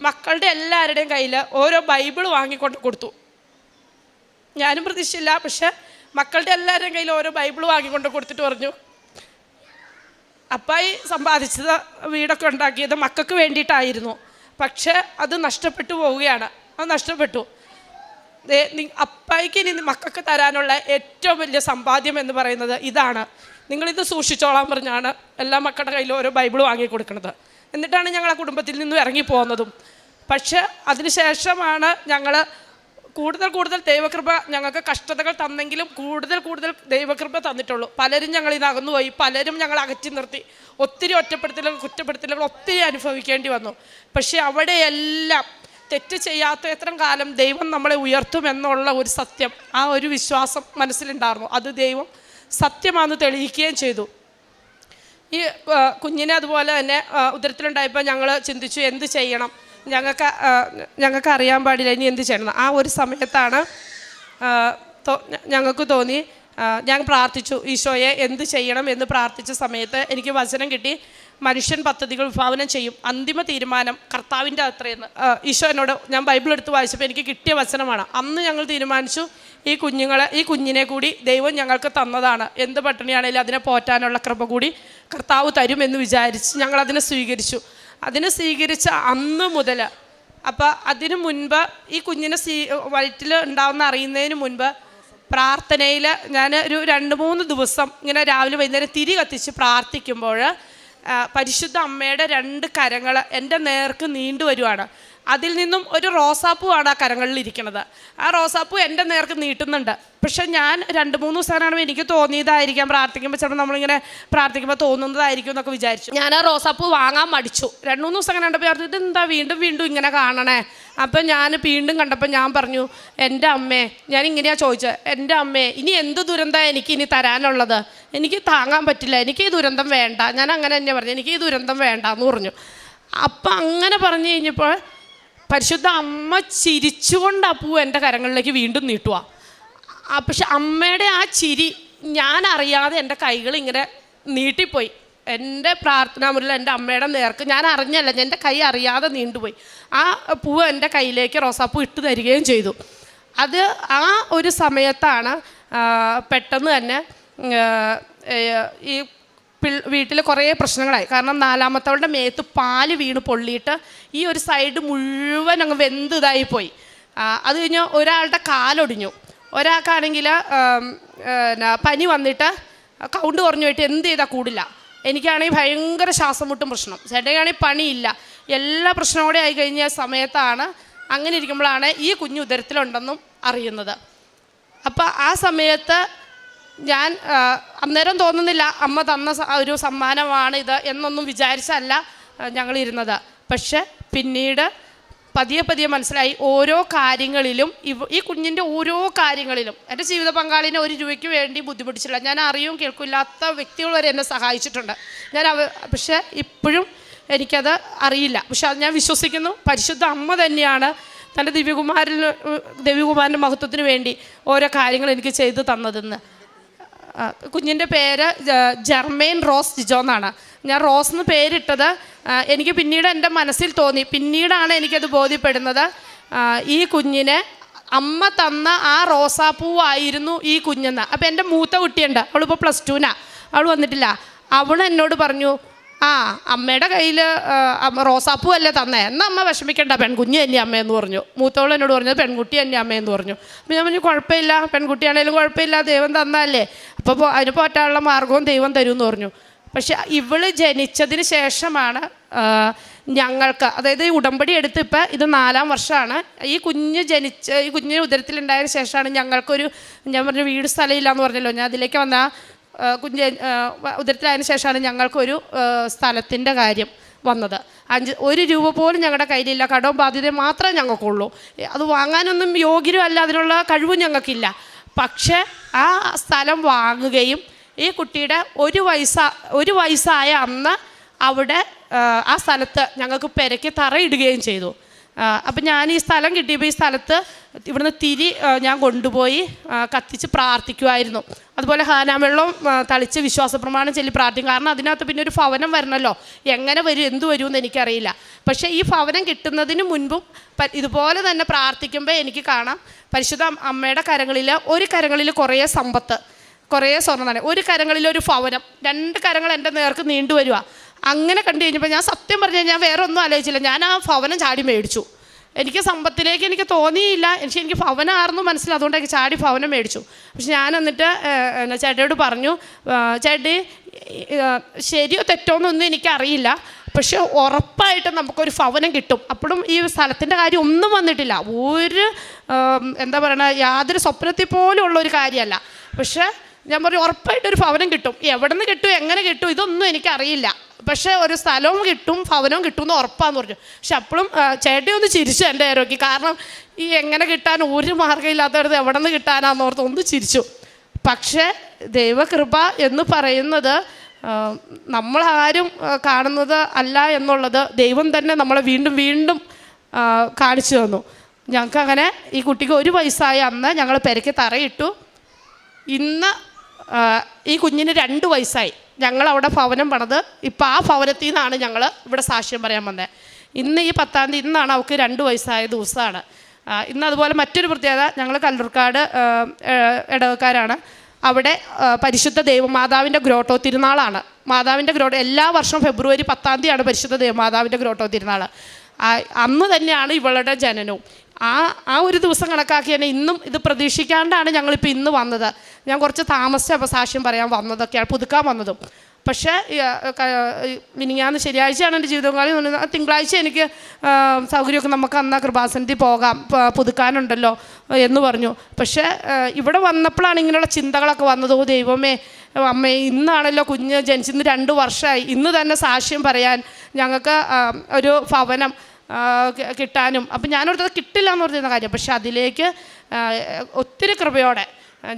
മക്കളുടെ എല്ലാവരുടെയും കയ്യിൽ ഓരോ ബൈബിൾ വാങ്ങിക്കൊണ്ട് കൊടുത്തു. ഞാനും പ്രതീക്ഷിച്ചില്ല. പക്ഷെ മക്കളുടെ എല്ലാവരുടെയും കയ്യിൽ ഓരോ ബൈബിൾ വാങ്ങിക്കൊണ്ട് കൊടുത്തിട്ട് പറഞ്ഞു, അപ്പായി സമ്പാദിച്ചത് വീടൊക്കെ ഉണ്ടാക്കിയത് മക്കൾക്ക് വേണ്ടിയിട്ടായിരുന്നു, പക്ഷെ അത് നഷ്ടപ്പെട്ടു പോവുകയാണ്. അത് നഷ്ടപ്പെട്ടു. അപ്പായിക്ക് ഇനി മക്കൾക്ക് തരാനുള്ള ഏറ്റവും വലിയ സമ്പാദ്യം എന്ന് പറയുന്നത് ഇതാണ്, നിങ്ങളിത് സൂക്ഷിച്ചോളാൻ പറഞ്ഞാണ് എല്ലാ മക്കളുടെ കയ്യിലും ഓരോ ബൈബിൾ വാങ്ങിക്കൊടുക്കുന്നത്. എന്നിട്ടാണ് ഞങ്ങൾ ആ കുടുംബത്തിൽ നിന്നും ഇറങ്ങിപ്പോകുന്നതും. പക്ഷെ അതിനുശേഷമാണ് ഞങ്ങൾ കൂടുതൽ ദൈവകൃപ, ഞങ്ങൾക്ക് കഷ്ടതകൾ തന്നെങ്കിലും കൂടുതൽ ദൈവകൃപ തന്നിട്ടുള്ളൂ. പലരും ഞങ്ങളിൽ നിന്ന് അകന്നുപോയി, പലരും ഞങ്ങൾ അകറ്റി നിർത്തി, ഒത്തിരി ഒറ്റപ്പെടുത്തലുകൾ കുറ്റപ്പെടുത്തലുകൾ ഒത്തിരി അനുഭവിക്കേണ്ടി വന്നു. പക്ഷെ അവിടെയെല്ലാം തെറ്റ് ചെയ്യാത്തത്രയും കാലം ദൈവം നമ്മളെ ഉയർത്തുമെന്നുള്ള ഒരു സത്യം, ആ ഒരു വിശ്വാസം മനസ്സിലുണ്ടായിരുന്നു. അത് ദൈവം സത്യമാണെന്ന് തെളിയിക്കുകയും ചെയ്തു. ഈ കുഞ്ഞിനെ അതുപോലെ തന്നെ ഉദരത്തിലുണ്ടായപ്പോൾ ഞങ്ങൾ ചിന്തിച്ചു എന്ത് ചെയ്യണം, ഞങ്ങൾക്ക് അറിയാൻ പാടില്ല ഇനി എന്ത് ചെയ്യണം. ആ ഒരു സമയത്താണ് ഞങ്ങൾക്ക് തോന്നി, ഞാൻ പ്രാർത്ഥിച്ചു, ഈശോയെ എന്ത് ചെയ്യണം എന്ന് പ്രാർത്ഥിച്ച സമയത്ത് എനിക്ക് വചനം കിട്ടി, മനുഷ്യൻ പദ്ധതികൾ വിഭാവനം ചെയ്യും, അന്തിമ തീരുമാനം കർത്താവിൻ്റെ അത്രയെന്ന്. ഈശോ എന്നോട്, ഞാൻ ബൈബിൾ എടുത്ത് വായിച്ചപ്പോൾ എനിക്ക് കിട്ടിയ വചനമാണ്. അന്ന് ഞങ്ങൾ തീരുമാനിച്ചു ഈ കുഞ്ഞിനെ കൂടി ദൈവം ഞങ്ങൾക്ക് തന്നതാണ്, എന്ത് പട്ടിണിയാണെങ്കിലും അതിനെ പോറ്റാനുള്ള കൃപ കൂടി കർത്താവ് തരുമെന്ന് വിചാരിച്ച് ഞങ്ങളതിനെ സ്വീകരിച്ചു. അതിനെ സ്വീകരിച്ച അന്ന് മുതൽ, അപ്പം അതിനു മുൻപ് ഈ കുഞ്ഞിനെ വയറ്റിൽ ഉണ്ടാവുന്ന അറിയുന്നതിന് മുൻപ് പ്രാർത്ഥനയിൽ ഞാൻ ഒരു 2-3 ദിവസം ഇങ്ങനെ രാവിലെ വൈകുന്നേരം തിരി കത്തിച്ച് പ്രാർത്ഥിക്കുമ്പോൾ പരിശുദ്ധ അമ്മയുടെ 2 കരങ്ങൾ എൻ്റെ നേർക്ക് നീണ്ടു വരുവാണ്. അതിൽ നിന്നും ഒരു റോസാപ്പൂവാണ് ആ കരങ്ങളിൽ ഇരിക്കുന്നത്. ആ റോസാപ്പൂ എൻ്റെ നേർക്ക് നീട്ടുന്നുണ്ട്. പക്ഷെ ഞാൻ 2-3 ദിവസം കാണുമ്പോൾ എനിക്ക് തോന്നിയതായിരിക്കാം, പ്രാർത്ഥിക്കുമ്പോൾ ചിലപ്പോൾ നമ്മളിങ്ങനെ പ്രാർത്ഥിക്കുമ്പോൾ തോന്നുന്നതായിരിക്കും എന്നൊക്കെ വിചാരിച്ചു. ഞാൻ ആ റോസാപ്പൂ വാങ്ങാൻ മടിച്ചു. 2-3 ദിവസം കണ്ടപ്പോൾ പറഞ്ഞിട്ട് എന്താ വീണ്ടും ഇങ്ങനെ കാണണേ. അപ്പം ഞാൻ വീണ്ടും കണ്ടപ്പോൾ ഞാൻ പറഞ്ഞു, എൻ്റെ അമ്മേ, ഞാൻ ഇങ്ങനെയാണ് ചോദിച്ചത്, എൻ്റെ അമ്മേ ഇനി എന്ത് ദുരന്തമാണ് എനിക്ക് ഇനി തരാനുള്ളത്, എനിക്ക് താങ്ങാൻ പറ്റില്ല, എനിക്ക് ഈ ദുരന്തം വേണ്ട. ഞാൻ അങ്ങനെ തന്നെ പറഞ്ഞു, എനിക്ക് ഈ ദുരന്തം വേണ്ട എന്ന് പറഞ്ഞു. അപ്പം അങ്ങനെ പറഞ്ഞു കഴിഞ്ഞപ്പോൾ പരിശുദ്ധ അമ്മ ചിരിച്ചുകൊണ്ട് അപ്പൂ എൻ്റെ കരങ്ങളിലേക്ക് വീണ്ടും നീട്ടുക. പക്ഷെ അമ്മയുടെ ആ ചിരി ഞാൻ അറിയാതെ എൻ്റെ കൈകൾ ഇങ്ങനെ നീട്ടിപ്പോയി. എൻ്റെ പ്രാർത്ഥനാ മുറിയിൽ എൻ്റെ അമ്മയുടെ നേർക്ക് ഞാൻ അറിഞ്ഞല്ല, എൻ്റെ കൈ അറിയാതെ നീണ്ടുപോയി. ആ പൂവ് എൻ്റെ കയ്യിലേക്ക് റോസാപ്പൂ ഇട്ട് തരികയും ചെയ്തു. അത് ആ ഒരു സമയത്താണ് പെട്ടെന്ന് തന്നെ ഈ വീട്ടിൽ കുറേ പ്രശ്നങ്ങളായി. കാരണം 4ാമത്തവളുടെ മേത്ത് പാല് വീണ് പൊള്ളിയിട്ട് ഈ ഒരു സൈഡ് മുഴുവൻ അങ്ങ് വെന്തിതായിപ്പോയി. അത് കഴിഞ്ഞ് ഒരാളുടെ കാലൊടിഞ്ഞു, ഒരാൾക്കാണെങ്കിൽ പനി വന്നിട്ട് കൗണ്ട് കുറഞ്ഞു പോയിട്ട് എന്ത് ചെയ്താൽ കൂടില്ല. എനിക്കാണെങ്കിൽ ഭയങ്കര ശ്വാസം മുട്ടും പ്രശ്നം, ചേട്ടനാണെങ്കിൽ പണിയില്ല, എല്ലാ പ്രശ്നവും കൂടെ ആയി കഴിഞ്ഞ സമയത്താണ്, അങ്ങനെ ഇരിക്കുമ്പോഴാണ് ഈ കുഞ്ഞ് ഉദരത്തിലുണ്ടെന്നും അറിയുന്നത്. അപ്പം ആ സമയത്ത് ഞാൻ അന്നേരം തോന്നുന്നില്ല അമ്മ തന്ന ഒരു സമ്മാനമാണ് ഇത് എന്നൊന്നും വിചാരിച്ചല്ല ഞങ്ങളിരുന്നത്. പക്ഷെ പിന്നീട് പതിയെ മനസ്സിലായി, ഓരോ കാര്യങ്ങളിലും ഈ കുഞ്ഞിൻ്റെ ഓരോ കാര്യങ്ങളിലും എൻ്റെ ജീവിത പങ്കാളിനെ 1 രൂപയ്ക്ക് വേണ്ടി ബുദ്ധിമുട്ടിച്ചില്ല. ഞാൻ അറിയും കേൾക്കില്ലാത്ത വ്യക്തികൾ വരെ എന്നെ സഹായിച്ചിട്ടുണ്ട്. പക്ഷേ ഇപ്പോഴും എനിക്കത് അറിയില്ല. പക്ഷെ അത് ഞാൻ വിശ്വസിക്കുന്നു, പരിശുദ്ധ അമ്മ തന്നെയാണ് തൻ്റെ ദിവ്യകുമാരൻ്റെ മഹത്വത്തിന് വേണ്ടി ഓരോ കാര്യങ്ങൾ എനിക്ക് ചെയ്തു തന്നതെന്ന്. കുഞ്ഞിൻ്റെ പേര് ജർമേൻ റോസ് ജിജോ എന്നാണ്. ഞാൻ റോസ് എന്ന് പേരിട്ടത് എനിക്ക് പിന്നീട് എൻ്റെ മനസ്സിൽ തോന്നി, പിന്നീടാണ് എനിക്കത് ബോധ്യപ്പെടുന്നത്, ഈ കുഞ്ഞിനെ അമ്മ തന്ന ആ റോസാപ്പൂവായിരുന്നു ഈ കുഞ്ഞെന്ന്. അപ്പോൾ എൻ്റെ മൂത്ത കുട്ടിയുണ്ട്, അവളിപ്പോൾ +2 അവൾ വന്നിട്ടില്ല. അവൾ എന്നോട് പറഞ്ഞു, അമ്മയുടെ കയ്യിൽ റോസാപ്പൂ അല്ലേ തന്നേ, എന്നാൽ അമ്മ വിഷമിക്കേണ്ട, പെൺകുഞ്ഞ് തന്നെ അമ്മയെന്ന് പറഞ്ഞു. മൂത്തവൾ എന്നോട് പറഞ്ഞത് പെൺകുട്ടി തന്നെ അമ്മയെന്ന് പറഞ്ഞു. അപ്പോൾ ഞാൻ പറഞ്ഞു കുഴപ്പമില്ല, പെൺകുട്ടിയാണേലും കുഴപ്പമില്ല, ദൈവം തന്നല്ലേ, അപ്പോൾ അതിന് പോറ്റാനുള്ള മാർഗവും ദൈവം തരുമെന്ന് പറഞ്ഞു. പക്ഷെ ഇവള് ജനിച്ചതിന് ശേഷമാണ് ഞങ്ങൾക്ക്, അതായത് ഈ ഉടമ്പടി എടുത്ത് ഇപ്പം ഇത് 4-ാം വർഷമാണ്. ഈ കുഞ്ഞ് ഉദരത്തിലുണ്ടായതിനു ശേഷമാണ് ഞങ്ങൾക്കൊരു, ഞാൻ പറഞ്ഞു വീട് സ്ഥലമില്ല എന്ന് പറഞ്ഞല്ലോ, ഞാൻ അതിലേക്ക് വന്ന കുഞ്ഞ് ഉദരത്തിലായതിനു ശേഷമാണ് ഞങ്ങൾക്കൊരു സ്ഥലത്തിൻ്റെ കാര്യം വന്നത്. 1 രൂപ പോലും ഞങ്ങളുടെ കയ്യിലില്ല, കടവും ബാധ്യതയും മാത്രമേ ഞങ്ങൾക്കുള്ളൂ. അത് വാങ്ങാനൊന്നും യോഗ്യരും അല്ല, അതിനുള്ള കഴിവും ഞങ്ങൾക്കില്ല. പക്ഷേ ആ സ്ഥലം വാങ്ങുകയും ഈ കുട്ടിയുടെ 1 വയസ്സായ അന്ന് അവിടെ ആ സ്ഥലത്ത് ഞങ്ങൾക്ക് പെരയ്ക്ക് തറയിടുകയും ചെയ്തു. അപ്പം ഞാൻ ഈ സ്ഥലം കിട്ടിയപ്പോൾ ഈ സ്ഥലത്ത് ഇവിടുന്ന് തിരി ഞാൻ കൊണ്ടുപോയി കത്തിച്ച് പ്രാർത്ഥിക്കുമായിരുന്നു. അതുപോലെ ഹാനാവെള്ളം തളിച്ച് വിശ്വാസ പ്രമാണം ചൊല്ലി പ്രാർത്ഥിക്കും. കാരണം അതിനകത്ത് പിന്നെ ഒരു ഭവനം വരണമല്ലോ, എങ്ങനെ വരും എന്ത് വരുമെന്ന് എനിക്കറിയില്ല. പക്ഷേ ഈ ഭവനം കിട്ടുന്നതിന് മുൻപും ഇതുപോലെ തന്നെ പ്രാർത്ഥിക്കുമ്പോൾ എനിക്ക് കാണാം പരിശുദ്ധ അമ്മയുടെ കരങ്ങളിൽ, ഒരു കരങ്ങളിൽ കുറേ സമ്പത്ത്, കുറേ സ്വർണ്ണം, ഒരു കരങ്ങളിൽ ഒരു ഭവനം, 2 കരങ്ങൾ എൻ്റെ നേർക്ക് നീണ്ടുവരിക. അങ്ങനെ കണ്ടു കഴിഞ്ഞപ്പോൾ ഞാൻ സത്യം പറഞ്ഞു കഴിഞ്ഞാൽ വേറെ ഒന്നും ആലോചിച്ചില്ല, ഞാൻ ആ ഭവനം ചാടി മേടിച്ചു. എനിക്ക് സമ്പത്തിലേക്ക് എനിക്ക് തോന്നിയില്ല, എനിക്ക് ഭവനമായിരുന്നു മനസ്സിലായി, അതുകൊണ്ട് എനിക്ക് ചാടി ഭവനം മേടിച്ചു. പക്ഷെ ഞാൻ എന്നിട്ട് ചേട്ടയോട് പറഞ്ഞു, ചേട്ടി ശരിയോ തെറ്റോ എന്നൊന്നും എനിക്കറിയില്ല, പക്ഷെ ഉറപ്പായിട്ടും നമുക്കൊരു ഭവനം കിട്ടും. അപ്പോഴും ഈ സ്ഥലത്തിൻ്റെ കാര്യം ഒന്നും വന്നിട്ടില്ല, ഒരു എന്താ പറയണ യാതൊരു സ്വപ്നത്തിൽ പോലും ഉള്ളൊരു കാര്യമല്ല. പക്ഷേ ഞാൻ പറഞ്ഞു ഉറപ്പായിട്ടൊരു ഭവനം കിട്ടും, എവിടെ നിന്ന് കിട്ടും എങ്ങനെ കിട്ടും ഇതൊന്നും എനിക്കറിയില്ല, പക്ഷേ ഒരു സ്ഥലവും കിട്ടും ഭവനവും കിട്ടും എന്ന് ഉറപ്പാന്ന് പറഞ്ഞു. പക്ഷെ അപ്പോഴും ചേട്ടി ഒന്ന് ചിരിച്ചു എൻ്റെ നേരമൊക്കെ, കാരണം ഈ എങ്ങനെ കിട്ടാൻ ഒരു മാർഗ്ഗം ഇല്ലാത്തവരത് എവിടെ നിന്ന് കിട്ടാനാന്നോർത്ത് ഒന്ന് ചിരിച്ചു. പക്ഷേ ദൈവകൃപ എന്ന് പറയുന്നത് നമ്മളാരും കാണുന്നത് അല്ല എന്നുള്ളത് ദൈവം തന്നെ നമ്മളെ വീണ്ടും വീണ്ടും കാണിച്ചു തന്നു. ഞങ്ങൾക്ക് അങ്ങനെ ഈ കുട്ടിക്ക് 1 വയസ്സായ അന്ന് ഞങ്ങൾ പെരയ്ക്ക് തറയിട്ടു. ഇന്ന് ഈ കുഞ്ഞിന് 2 വയസ്സായി. ഞങ്ങളവിടെ ഭവനം പണിത് ഇപ്പം ആ ഭവനത്തിൽ നിന്നാണ് ഞങ്ങൾ ഇവിടെ സാക്ഷ്യം പറയാൻ വന്നത്. ഇന്ന് ഈ 10-ാം തീയതി ഇന്നാണ് അവൾക്ക് 2 വയസ്സായ ദിവസമാണ്. ഇന്ന് അതുപോലെ മറ്റൊരു പ്രത്യേകത, ഞങ്ങൾ കല്ലൂർക്കാട് ഇടവക്കാരാണ്. അവിടെ പരിശുദ്ധ ദൈവമാതാവിൻ്റെ ഗ്രോട്ടോ തിരുനാളാണ്. മാതാവിൻ്റെ ഗ്രോട്ടോ എല്ലാ വർഷവും ഫെബ്രുവരി 10-ാം തീയതിയാണ് പരിശുദ്ധ ദൈവമാതാവിൻ്റെ ഗ്രോട്ടോ തിരുനാൾ. അന്ന് തന്നെയാണ് ഇവളുടെ ജനനവും. ആ ഒരു ദിവസം കണക്കാക്കി തന്നെ ഇന്നും ഇത് പ്രതീക്ഷിക്കാണ്ടാണ് ഞങ്ങളിപ്പോൾ ഇന്ന് വന്നത്. ഞാൻ കുറച്ച് താമസിച്ചപ്പോൾ സാക്ഷ്യം പറയാൻ വന്നതൊക്കെയാണ്, പുതുക്കാൻ വന്നതും. പക്ഷേ മിനിങ്ങാന്ന് ശനിയാഴ്ചയാണ് എൻ്റെ ജീവിതകാലം, തിങ്കളാഴ്ച എനിക്ക് സൗകര്യമൊക്കെ നമുക്ക് അന്ന് കൃപാസനത്തിൽ പോകാം, പുതുക്കാനുണ്ടല്ലോ എന്ന് പറഞ്ഞു. പക്ഷേ ഇവിടെ വന്നപ്പോഴാണ് ഇങ്ങനെയുള്ള ചിന്തകളൊക്കെ വന്നത്. ഓ ദൈവമേ അമ്മേ, ഇന്നാണല്ലോ കുഞ്ഞ് ജനിച്ചിന്ന് 2 വർഷമായി, ഇന്ന് തന്നെ സാക്ഷ്യം പറയാൻ ഞങ്ങൾക്ക് ഒരു ഭവനം കിട്ടാനും. അപ്പം ഞാനോർത്തത് കിട്ടില്ല എന്ന് പറഞ്ഞിരുന്ന കാര്യം, പക്ഷെ അതിലേക്ക് ഒത്തിരി കൃപയോടെ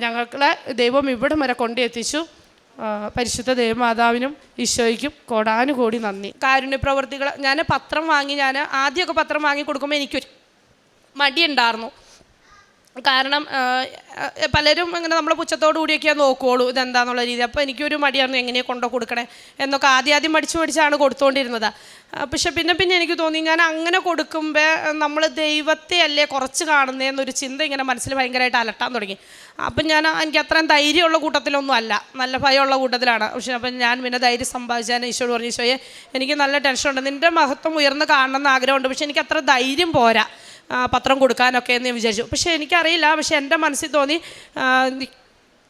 ഞങ്ങളെ ദൈവം ഇവിടം വരെ കൊണ്ടെത്തിച്ചു. പരിശുദ്ധ ദൈവമാതാവിനും ഈശോയ്ക്കും കോടാനുകോടി നന്ദി. കാരുണ്യ പ്രവർത്തികൾ ഞാൻ പത്രം വാങ്ങി, ഞാൻ ആദ്യമൊക്കെ പത്രം വാങ്ങി കൊടുക്കുമ്പോൾ എനിക്കൊരു മടിയുണ്ടായിരുന്നു. കാരണം പലരും അങ്ങനെ നമ്മളെ പുച്ഛത്തോടു കൂടിയൊക്കെയാണ് നോക്കുകയുള്ളൂ ഇതെന്താന്നുള്ള രീതി. അപ്പോൾ എനിക്കൊരു മടിയായിരുന്നു എങ്ങനെയാണ് കൊണ്ടു കൊടുക്കണേ എന്നൊക്കെ ആദ്യം മടിച്ചാണ് കൊടുത്തുകൊണ്ടിരുന്നത്. പക്ഷെ പിന്നെ എനിക്ക് തോന്നി ഞാൻ അങ്ങനെ കൊടുക്കുമ്പോൾ നമ്മൾ ദൈവത്തെ അല്ലേ കുറച്ച് കാണുന്നതെന്നൊരു ചിന്ത ഇങ്ങനെ മനസ്സിൽ ഭയങ്കരമായിട്ട് അലട്ടാൻ തുടങ്ങി. അപ്പം എനിക്ക് അത്രയും ധൈര്യമുള്ള കൂട്ടത്തിലൊന്നും അല്ല, നല്ല ഭയമുള്ള കൂട്ടത്തിലാണ്. പക്ഷെ അപ്പം ഞാൻ പിന്നെ ധൈര്യം സമ്പാദിച്ചാൽ ഈശോയോട് പറഞ്ഞു, ഈശോയെ എനിക്ക് നല്ല ടെൻഷനുണ്ട്, നിൻ്റെ മഹത്വം ഉയർന്ന് കാണണമെന്ന് ആഗ്രഹമുണ്ട്, പക്ഷെ എനിക്ക് അത്ര ധൈര്യം പോരാ പത്രം കൊടുക്കാനൊക്കെ എന്ന് ഞാൻ വിചാരിച്ചു. പക്ഷേ എനിക്കറിയില്ല, പക്ഷെ എൻ്റെ മനസ്സിൽ തോന്നി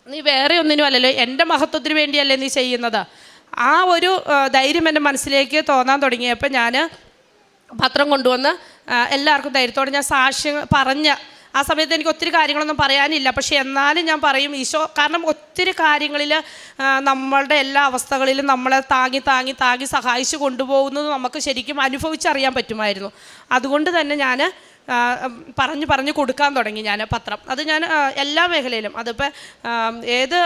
നീ വേറെ ഒന്നിനും അല്ലല്ലോ, എൻ്റെ മഹത്വത്തിന് വേണ്ടിയല്ലേ നീ ചെയ്യുന്നത്. ആ ഒരു ധൈര്യം എൻ്റെ മനസ്സിലേക്ക് തോന്നാൻ തുടങ്ങിയപ്പോൾ ഞാൻ പത്രം കൊണ്ടുവന്ന് എല്ലാവർക്കും ധൈര്യത്തോടെ ഞാൻ സാക്ഷ്യം പറഞ്ഞ ആ സമയത്ത് എനിക്ക് ഒത്തിരി കാര്യങ്ങളൊന്നും പറയാനില്ല, പക്ഷേ എന്നാലും ഞാൻ പറയും ഈശോ, കാരണം ഒത്തിരി കാര്യങ്ങളിൽ നമ്മളുടെ എല്ലാ അവസ്ഥകളിലും നമ്മളെ താങ്ങി സഹായിച്ചു കൊണ്ടുപോകുന്നത് നമുക്ക് ശരിക്കും അനുഭവിച്ചറിയാൻ പറ്റുമായിരുന്നു. അതുകൊണ്ട് തന്നെ ഞാൻ പറഞ്ഞു കൊടുക്കാൻ തുടങ്ങി ഞാൻ പത്രം. അത് ഞാൻ എല്ലാ മേഖലയിലും, അതിപ്പോൾ ഏത്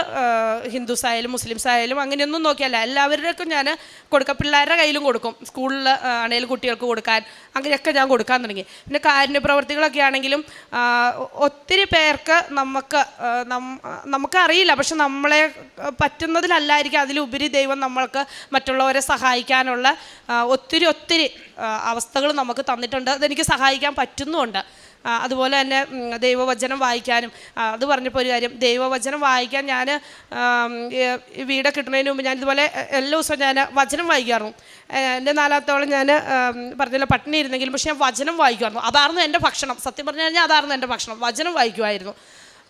ഹിന്ദുസ് ആയാലും മുസ്ലിംസ് ആയാലും അങ്ങനെയൊന്നും നോക്കിയല്ല, എല്ലാവരുടെയൊക്കെ ഞാൻ കൊടുക്കാം. പിള്ളേരുടെ കയ്യിലും കൊടുക്കും, സ്കൂളിൽ ആണെങ്കിലും കുട്ടികൾക്ക് കൊടുക്കാൻ, അങ്ങനെയൊക്കെ ഞാൻ കൊടുക്കാൻ തുടങ്ങി. പിന്നെ കാരുണ്യ പ്രവർത്തികളൊക്കെ ആണെങ്കിലും ഒത്തിരി പേർക്ക് നമുക്കറിയില്ല, പക്ഷെ നമ്മളെ പറ്റുന്നതിലല്ലായിരിക്കും അതിലുപരി ദൈവം നമ്മൾക്ക് മറ്റുള്ളവരെ സഹായിക്കാനുള്ള ഒത്തിരി അവസ്ഥകൾ നമുക്ക് തന്നിട്ടുണ്ട്. അതെനിക്ക് സഹായിക്കാൻ പറ്റുന്നുമുണ്ട്. അതുപോലെ തന്നെ ദൈവവചനം വായിക്കാനും, അത് പറഞ്ഞപ്പോൾ ഒരു കാര്യം, ദൈവവചനം വായിക്കാൻ ഞാൻ വീടൊക്കെ കിട്ടുന്നതിന് മുമ്പ് ഞാൻ ഇതുപോലെ എല്ലാ ദിവസവും ഞാൻ വചനം വായിക്കാറുണ്ട്. എൻ്റെ 4-ാമത്തോളം ഞാൻ പറഞ്ഞില്ല പട്ടിണി ഇരുന്നെങ്കിലും പക്ഷേ ഞാൻ വചനം വായിക്കുമായിരുന്നു. അതായിരുന്നു എൻ്റെ ഭക്ഷണം. സത്യം പറഞ്ഞു കഴിഞ്ഞാൽ അതായിരുന്നു എൻ്റെ ഭക്ഷണം, വചനം വായിക്കുമായിരുന്നു.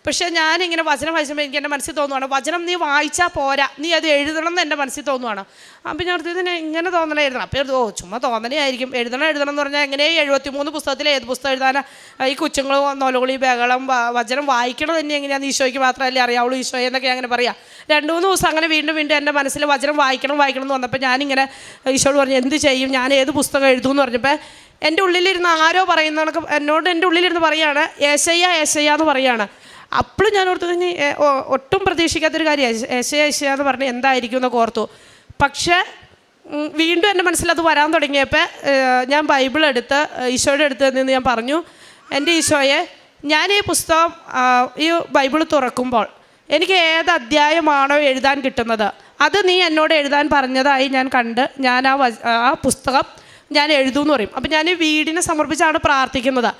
പക്ഷേ ഞാനിങ്ങനെ വചനം വായിച്ചപ്പോൾ എനിക്ക് എൻ്റെ മനസ്സിൽ തോന്നുവാണ്, വചനം നീ വായിച്ചാൽ പോരാ, നീ അത് എഴുതണം എന്ന് എൻ്റെ മനസ്സിൽ തോന്നുവാണ്. അപ്പം ഞാൻ ഇതിനെ ഇങ്ങനെ തോന്നണേ എഴുതണം. അപ്പോൾ ചുമ്മാ തോന്നണയായിരിക്കും. എഴുതണം എന്ന് പറഞ്ഞാൽ എങ്ങനെ 73 പുസ്തകത്തിൽ ഏത് പുസ്തകം എഴുതാനാ? ഈ കൊച്ചുങ്ങൾ നൊലോളി ബഹളം വചനം വായിക്കണം തന്നെ എങ്ങനെയാണെന്ന് ഈശോയ്ക്ക് മാത്രമല്ലേ അറിയാവുള്ളൂ ഈശോയെ എന്നൊക്കെ അങ്ങനെ പറയാം. 2-3 ദിവസം അങ്ങനെ വീണ്ടും എൻ്റെ മനസ്സിൽ വചനം വായിക്കണം എന്ന് വന്നപ്പോൾ ഞാനിങ്ങനെ ഈശോയോട് പറഞ്ഞു എന്ത് ചെയ്യും, ഞാൻ ഏത് പുസ്തകം എഴുതും എന്ന് പറഞ്ഞപ്പോൾ എൻ്റെ ഉള്ളിലിരുന്ന് ആരോ പറയുന്നതൊക്കെ എന്നോട് എൻ്റെ ഉള്ളിലിരുന്ന് പറയുകയാണ്, ഏശയ്യ എന്ന് പറയുകയാണ്. അപ്പോഴും ഞാൻ ഓർത്തു കഴിഞ്ഞ് ഒട്ടും പ്രതീക്ഷിക്കാത്തൊരു കാര്യമാണ് ഏശയ്യ എന്ന് പറഞ്ഞ് എന്തായിരിക്കും എന്നൊക്കെ ഓർത്തു. പക്ഷേ വീണ്ടും എൻ്റെ മനസ്സിൽ അത് വരാൻ തുടങ്ങിയപ്പോൾ ഞാൻ ബൈബിൾ എടുത്ത് ഈശോയുടെ അടുത്ത് നിന്ന് ഞാൻ പറഞ്ഞു, എൻ്റെ ഈശോയെ, ഞാൻ ഈ പുസ്തകം ഈ ബൈബിൾ തുറക്കുമ്പോൾ എനിക്ക് ഏത് അധ്യായമാണോ എഴുതാൻ കിട്ടുന്നത് അത് നീ എന്നോട് എഴുതാൻ പറഞ്ഞതായി ഞാൻ കണ്ട് ഞാൻ ആ പുസ്തകം ഞാൻ എഴുതുമെന്ന് പറയും. അപ്പം ഞാൻ ഈ വീടിനെ സമർപ്പിച്ചാണ് പ്രാർത്ഥിക്കുന്നത്.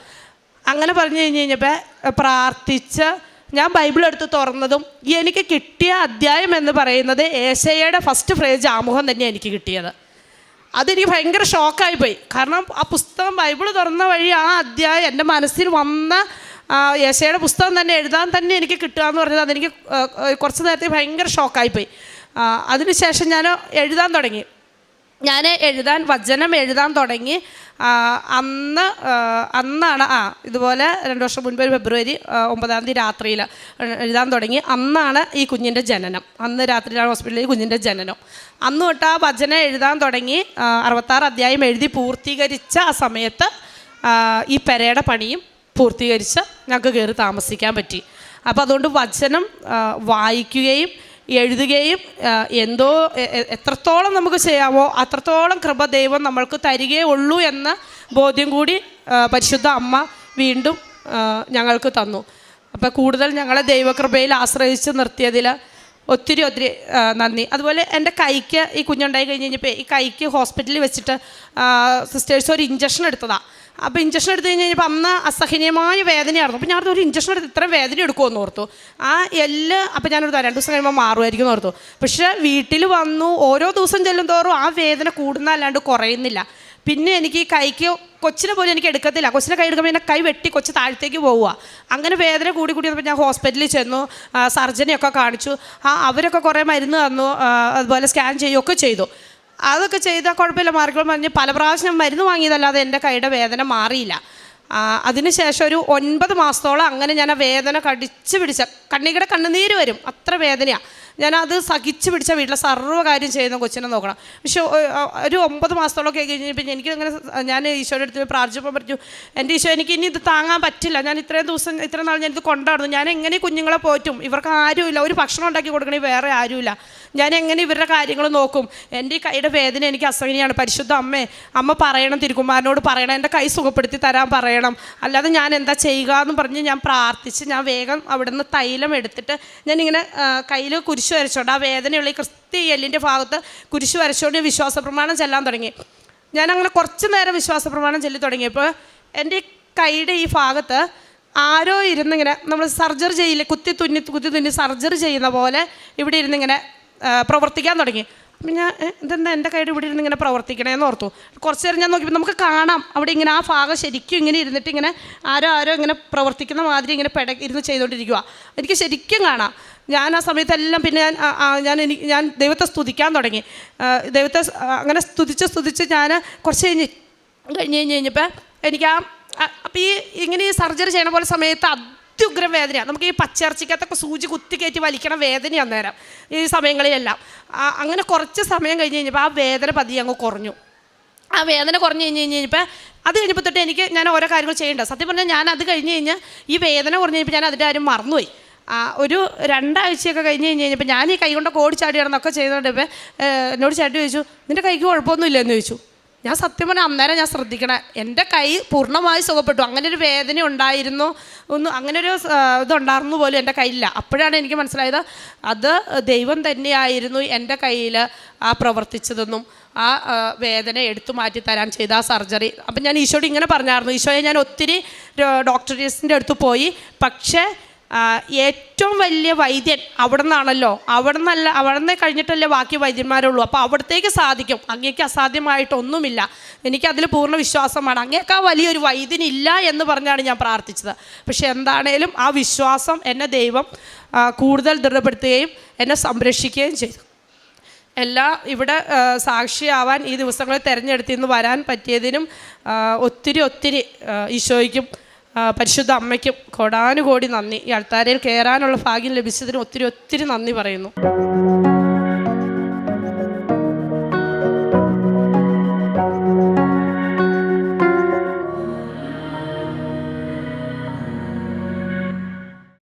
അങ്ങനെ പറഞ്ഞു കഴിഞ്ഞപ്പോൾ പ്രാർത്ഥിച്ച് ഞാൻ ബൈബിൾ എടുത്ത് തുറന്നതും എനിക്ക് കിട്ടിയ അധ്യായം എന്ന് പറയുന്നത് ഏശയ്യയുടെ ഫസ്റ്റ് ഫ്രേസ് ആമുഖം തന്നെയാണ് എനിക്ക് കിട്ടിയത്. അതെനിക്ക് ഭയങ്കര ഷോക്കായിപ്പോയി. കാരണം ആ പുസ്തകം ബൈബിൾ തുറന്ന വഴി ആ അധ്യായം എൻ്റെ മനസ്സിൽ വന്ന ഏശയ്യയുടെ പുസ്തകം തന്നെ എഴുതാൻ തന്നെ എനിക്ക് കിട്ടുക എന്ന് പറഞ്ഞത് അതെനിക്ക് കുറച്ച് നേരത്തെ ഭയങ്കര ഷോക്കായിപ്പോയി. അതിനുശേഷം ഞാൻ എഴുതാൻ തുടങ്ങി. വചനം എഴുതാൻ തുടങ്ങി. അന്നാണ് ഇതുപോലെ 2 വർഷം മുൻപ് ഫെബ്രുവരി 9 രാത്രിയിൽ എഴുതാൻ തുടങ്ങി. അന്നാണ് ഈ കുഞ്ഞിൻ്റെ ജനനം. അന്ന് രാത്രിയിലാണ് ഹോസ്പിറ്റലിൽ ഈ കുഞ്ഞിൻ്റെ ജനനം. അന്ന് തൊട്ട് ആ വചനം എഴുതാൻ തുടങ്ങി. 66 അധ്യായം എഴുതി പൂർത്തീകരിച്ച ആ സമയത്ത് ഈ പെരയുടെ പണിയും പൂർത്തീകരിച്ച് ഞങ്ങൾക്ക് കയറി താമസിക്കാൻ പറ്റി. അപ്പോൾ അതുകൊണ്ട് വചനം വായിക്കുകയും എഴുതുകയും എത്രത്തോളം നമുക്ക് ചെയ്യാമോ അത്രത്തോളം കൃപ ദൈവം നമ്മൾക്ക് തരികയേ ഉള്ളൂ എന്ന ബോധ്യം കൂടി പരിശുദ്ധ അമ്മ വീണ്ടും ഞങ്ങൾക്ക് തന്നു. അപ്പോൾ കൂടുതൽ ഞങ്ങളെ ദൈവകൃപയിൽ ആശ്രയിച്ച് നിർത്തിയതിൽ ഒത്തിരി നന്ദി. അതുപോലെ എൻ്റെ കൈക്ക് ഈ കുഞ്ഞുണ്ടായി കഴിഞ്ഞപ്പോൾ ഈ കൈക്ക് ഹോസ്പിറ്റലിൽ വെച്ചിട്ട് സിസ്റ്റേഴ്സ് ഒരു ഇഞ്ചക്ഷൻ എടുത്തതാണ്. അപ്പോൾ ഇഞ്ചക്ഷൻ എടുത്തു കഴിഞ്ഞപ്പോൾ അന്ന് അസഹനീയമായ വേദനയായിരുന്നു. അപ്പോൾ ഞാനത് ഒരു ഇഞ്ചക്ഷൻ എടുത്ത് ഇത്ര വേദന എടുക്കുമെന്ന് ഓർത്തു. ആ അപ്പോൾ ഞാനൊരു 2 ദിവസം കഴിയുമ്പോൾ മാറുമായിരിക്കും എന്ന് ഓർത്തു. പക്ഷേ വീട്ടിൽ വന്നു ഓരോ ദിവസം ചെല്ലും തോറും ആ വേദന കൂടുന്നതല്ലാണ്ട് കുറയുന്നില്ല. പിന്നെ എനിക്ക് ഈ കൈക്ക് കൊച്ചിനെ പോലും എനിക്ക് എടുക്കത്തില്ല. കൊച്ചിനെ കൈ എടുക്കുമ്പോൾ എൻ്റെ കൈ വെട്ടി കൊച്ച് താഴത്തേക്ക് പോവുക. അങ്ങനെ വേദന കൂടി വന്നപ്പോൾ ഞാൻ ഹോസ്പിറ്റലിൽ ചെന്നു. സർജനെയൊക്കെ കാണിച്ചു. അവരൊക്കെ കുറേ മരുന്ന് തന്നു. അതുപോലെ സ്കാൻ ചെയ്യുകയൊക്കെ ചെയ്തു. അതൊക്കെ ചെയ്താൽ കുഴപ്പമില്ല, മാർക്കുകൾ പറഞ്ഞ് പല പ്രാവശ്യം മരുന്ന് വാങ്ങിയതല്ലാതെ എൻ്റെ കൈയുടെ വേദന മാറിയില്ല. അതിനുശേഷം ഒരു 9 മാസത്തോളം അങ്ങനെ ഞാൻ ആ വേദന കടിച്ച് പിടിച്ച കണ്ണുനീര് വരും, അത്ര വേദനയാണ്. ഞാനത് സഹിച്ച് പിടിച്ച വീട്ടിലെ സർവ്വകാര്യം ചെയ്യുന്ന കൊച്ചിനെ നോക്കണം. പക്ഷെ ഒരു 9 മാസത്തോളമൊക്കെ കഴിഞ്ഞപ്പോൾ എനിക്കങ്ങനെ ഞാൻ ഈശോയുടെ അടുത്ത് പ്രാർത്ഥിച്ചപ്പോൾ പറഞ്ഞു, എൻ്റെ ഈശോ എനിക്ക് ഇനി ഇത് താങ്ങാൻ പറ്റില്ല. ഞാൻ ഇത്ര നാൾ ഞാനിത് കൊണ്ടാടുന്നു. ഞാൻ എങ്ങനെ കുഞ്ഞുങ്ങളെ പോറ്റും? ഇവർക്ക് ആരുമില്ല, ഒരു ഭക്ഷണം ഉണ്ടാക്കി കൊടുക്കണേ വേറെ ആരുമില്ല. ഞാൻ എങ്ങനെ ഇവരുടെ കാര്യങ്ങൾ നോക്കും? എൻ്റെ ഈ കൈയുടെ വേദന എനിക്ക് അസഹനീയമാണ്. പരിശുദ്ധ അമ്മ പറയണം, തിരുക്കുമാരനോട് പറയണം, എൻ്റെ കൈ സുഖപ്പെടുത്തി തരാൻ പറയണം, അല്ലാതെ ഞാൻ എന്താ ചെയ്യുക എന്ന് പറഞ്ഞ് ഞാൻ പ്രാർത്ഥിച്ച് ഞാൻ വേഗം അവിടെ നിന്ന് തൈലം എടുത്തിട്ട് ഞാനിങ്ങനെ കയ്യിൽ കുരിശ് വരച്ചോണ്ട് ആ വേദനയുള്ള ഈ ക്രിസ്തി എല്ലിൻ്റെ ഭാഗത്ത് കുരിശ് വരച്ചോണ്ട് വിശ്വാസ പ്രമാണം ചെല്ലാൻ തുടങ്ങി. ഞാനങ്ങനെ കുറച്ച് നേരം വിശ്വാസ പ്രമാണം ചെല്ലി തുടങ്ങിയപ്പോൾ എൻ്റെ കൈയുടെ ഈ ഭാഗത്ത് ആരോ ഇരുന്നിങ്ങനെ നമ്മൾ സർജറി ചെയ്യില്ലേ, കുത്തി തുന്നി സർജറി ചെയ്യുന്ന പോലെ ഇവിടെ ഇരുന്നിങ്ങനെ പ്രവർത്തിക്കാൻ തുടങ്ങി. അപ്പം ഞാൻ ഇതെന്താ എൻ്റെ കൈയുടെ ഇവിടെ ഇരുന്ന് ഇങ്ങനെ പ്രവർത്തിക്കണേന്ന് ഓർത്തു. കുറച്ച് നേരം ഞാൻ നോക്കിയപ്പോൾ നമുക്ക് കാണാം അവിടെ ഇങ്ങനെ ആ ഭാഗം ശരിക്കും ഇങ്ങനെ ഇരുന്നിട്ട് ഇങ്ങനെ ആരോ ഇങ്ങനെ പ്രവർത്തിക്കുന്ന മാതിരി ഇങ്ങനെ ഇരുന്ന് ചെയ്തുകൊണ്ടിരിക്കുക. എനിക്ക് ശരിക്കും കാണാം. ഞാൻ ആ സമയത്തെല്ലാം പിന്നെ ഞാൻ ദൈവത്തെ സ്തുതിക്കാൻ തുടങ്ങി. ദൈവത്തെ അങ്ങനെ സ്തുതിച്ച് ഞാൻ കുറച്ച് കഴിഞ്ഞപ്പോൾ എനിക്ക് അപ്പോൾ ഇങ്ങനെ ഈ സർജറി ചെയ്യണ പോലെ സമയത്ത് അത്യുഗ്രം വേദനയാണ്. നമുക്ക് ഈ പച്ചിറച്ചിക്കകത്തൊക്കെ സൂചി കുത്തി കയറ്റി വലിക്കണ വേദനയാണ് നേരം ഈ സമയങ്ങളിലെല്ലാം. അങ്ങനെ കുറച്ച് സമയം കഴിഞ്ഞപ്പോൾ ആ വേദന പതിയെ അങ്ങ് കുറഞ്ഞു. ആ വേദന കുറഞ്ഞ് കഴിഞ്ഞപ്പോൾ അത് കഴിഞ്ഞപ്പോൾ തൊട്ട് ഞാൻ ഓരോ കാര്യങ്ങൾ ചെയ്യേണ്ട. സത്യം പറഞ്ഞാൽ ഞാൻ അത് കഴിഞ്ഞ് ഈ വേദന കുറഞ്ഞ് കഴിഞ്ഞപ്പോൾ ഞാൻ അതിൻ്റെ കാര്യം മറന്നുപോയി. ഒരു 2 ആഴ്ചയൊക്കെ കഴിഞ്ഞപ്പോൾ ഞാൻ ഈ കൈ കൊണ്ടൊക്കെ ഓടിച്ചാടിയാണെന്നൊക്കെ ചെയ്യുന്നുണ്ടപ്പോൾ എന്നോട് ചേട്ടൻ ചോദിച്ചു, നിൻ്റെ കൈക്ക് കുഴപ്പമൊന്നുമില്ല എന്ന് ചോദിച്ചു. ഞാൻ സത്യം പറഞ്ഞാൽ അന്നേരം ഞാൻ ശ്രദ്ധിക്കണം, എൻ്റെ കൈ പൂർണ്ണമായി സുഖപ്പെട്ടു. അങ്ങനെ ഒരു വേദന ഉണ്ടായിരുന്നു അങ്ങനൊരു ഇതുണ്ടായിരുന്നു പോലും എൻ്റെ കയ്യിലില്ല. അപ്പോഴാണ് എനിക്ക് മനസ്സിലായത് അത് ദൈവം തന്നെയായിരുന്നു എൻ്റെ കയ്യിൽ പ്രവർത്തിച്ചതെന്നും ആ വേദന എടുത്തു മാറ്റി തരാൻ ചെയ്ത ആ സർജറി. അപ്പം ഞാൻ ഈശോയോട് ഇങ്ങനെ പറഞ്ഞായിരുന്നു, ഈശോയെ ഞാൻ ഒത്തിരി ഡോക്ടേഴ്സിൻ്റെ അടുത്ത് പോയി, പക്ഷേ ഏറ്റവും വലിയ വൈദ്യൻ അവിടെ നിന്നാണല്ലോ, അവിടെ നിന്ന് കഴിഞ്ഞിട്ടല്ലേ ബാക്കി വൈദ്യന്മാരുള്ളൂ. അപ്പോൾ അവിടത്തേക്ക് സാധിക്കും, അങ്ങേക്ക് അസാധ്യമായിട്ടൊന്നുമില്ല, എനിക്കതിൽ പൂർണ്ണ വിശ്വാസമാണ്, അങ്ങേക്കാ വലിയൊരു വൈദ്യനില്ല എന്ന് പറഞ്ഞാണ് ഞാൻ പ്രാർത്ഥിച്ചത്. പക്ഷെ എന്താണേലും ആ വിശ്വാസം എന്നെ ദൈവം കൂടുതൽ ദൃഢപ്പെടുത്തുകയും എന്നെ സംരക്ഷിക്കുകയും ചെയ്തു. ഇവിടെ സാക്ഷിയാവാൻ ഈ ദിവസങ്ങളിൽ തിരഞ്ഞെടുത്തിന്ന് വരാൻ പറ്റിയതിനും ഒത്തിരി ഈശോയ്ക്കും പരിശുദ്ധ അമ്മയ്ക്കും കോടാനുകോടി നന്ദി. ഈ അൾത്താരയിൽ കയറാനുള്ള ഭാഗ്യം ലഭിച്ചതിന് ഒത്തിരി നന്ദി പറയുന്നു.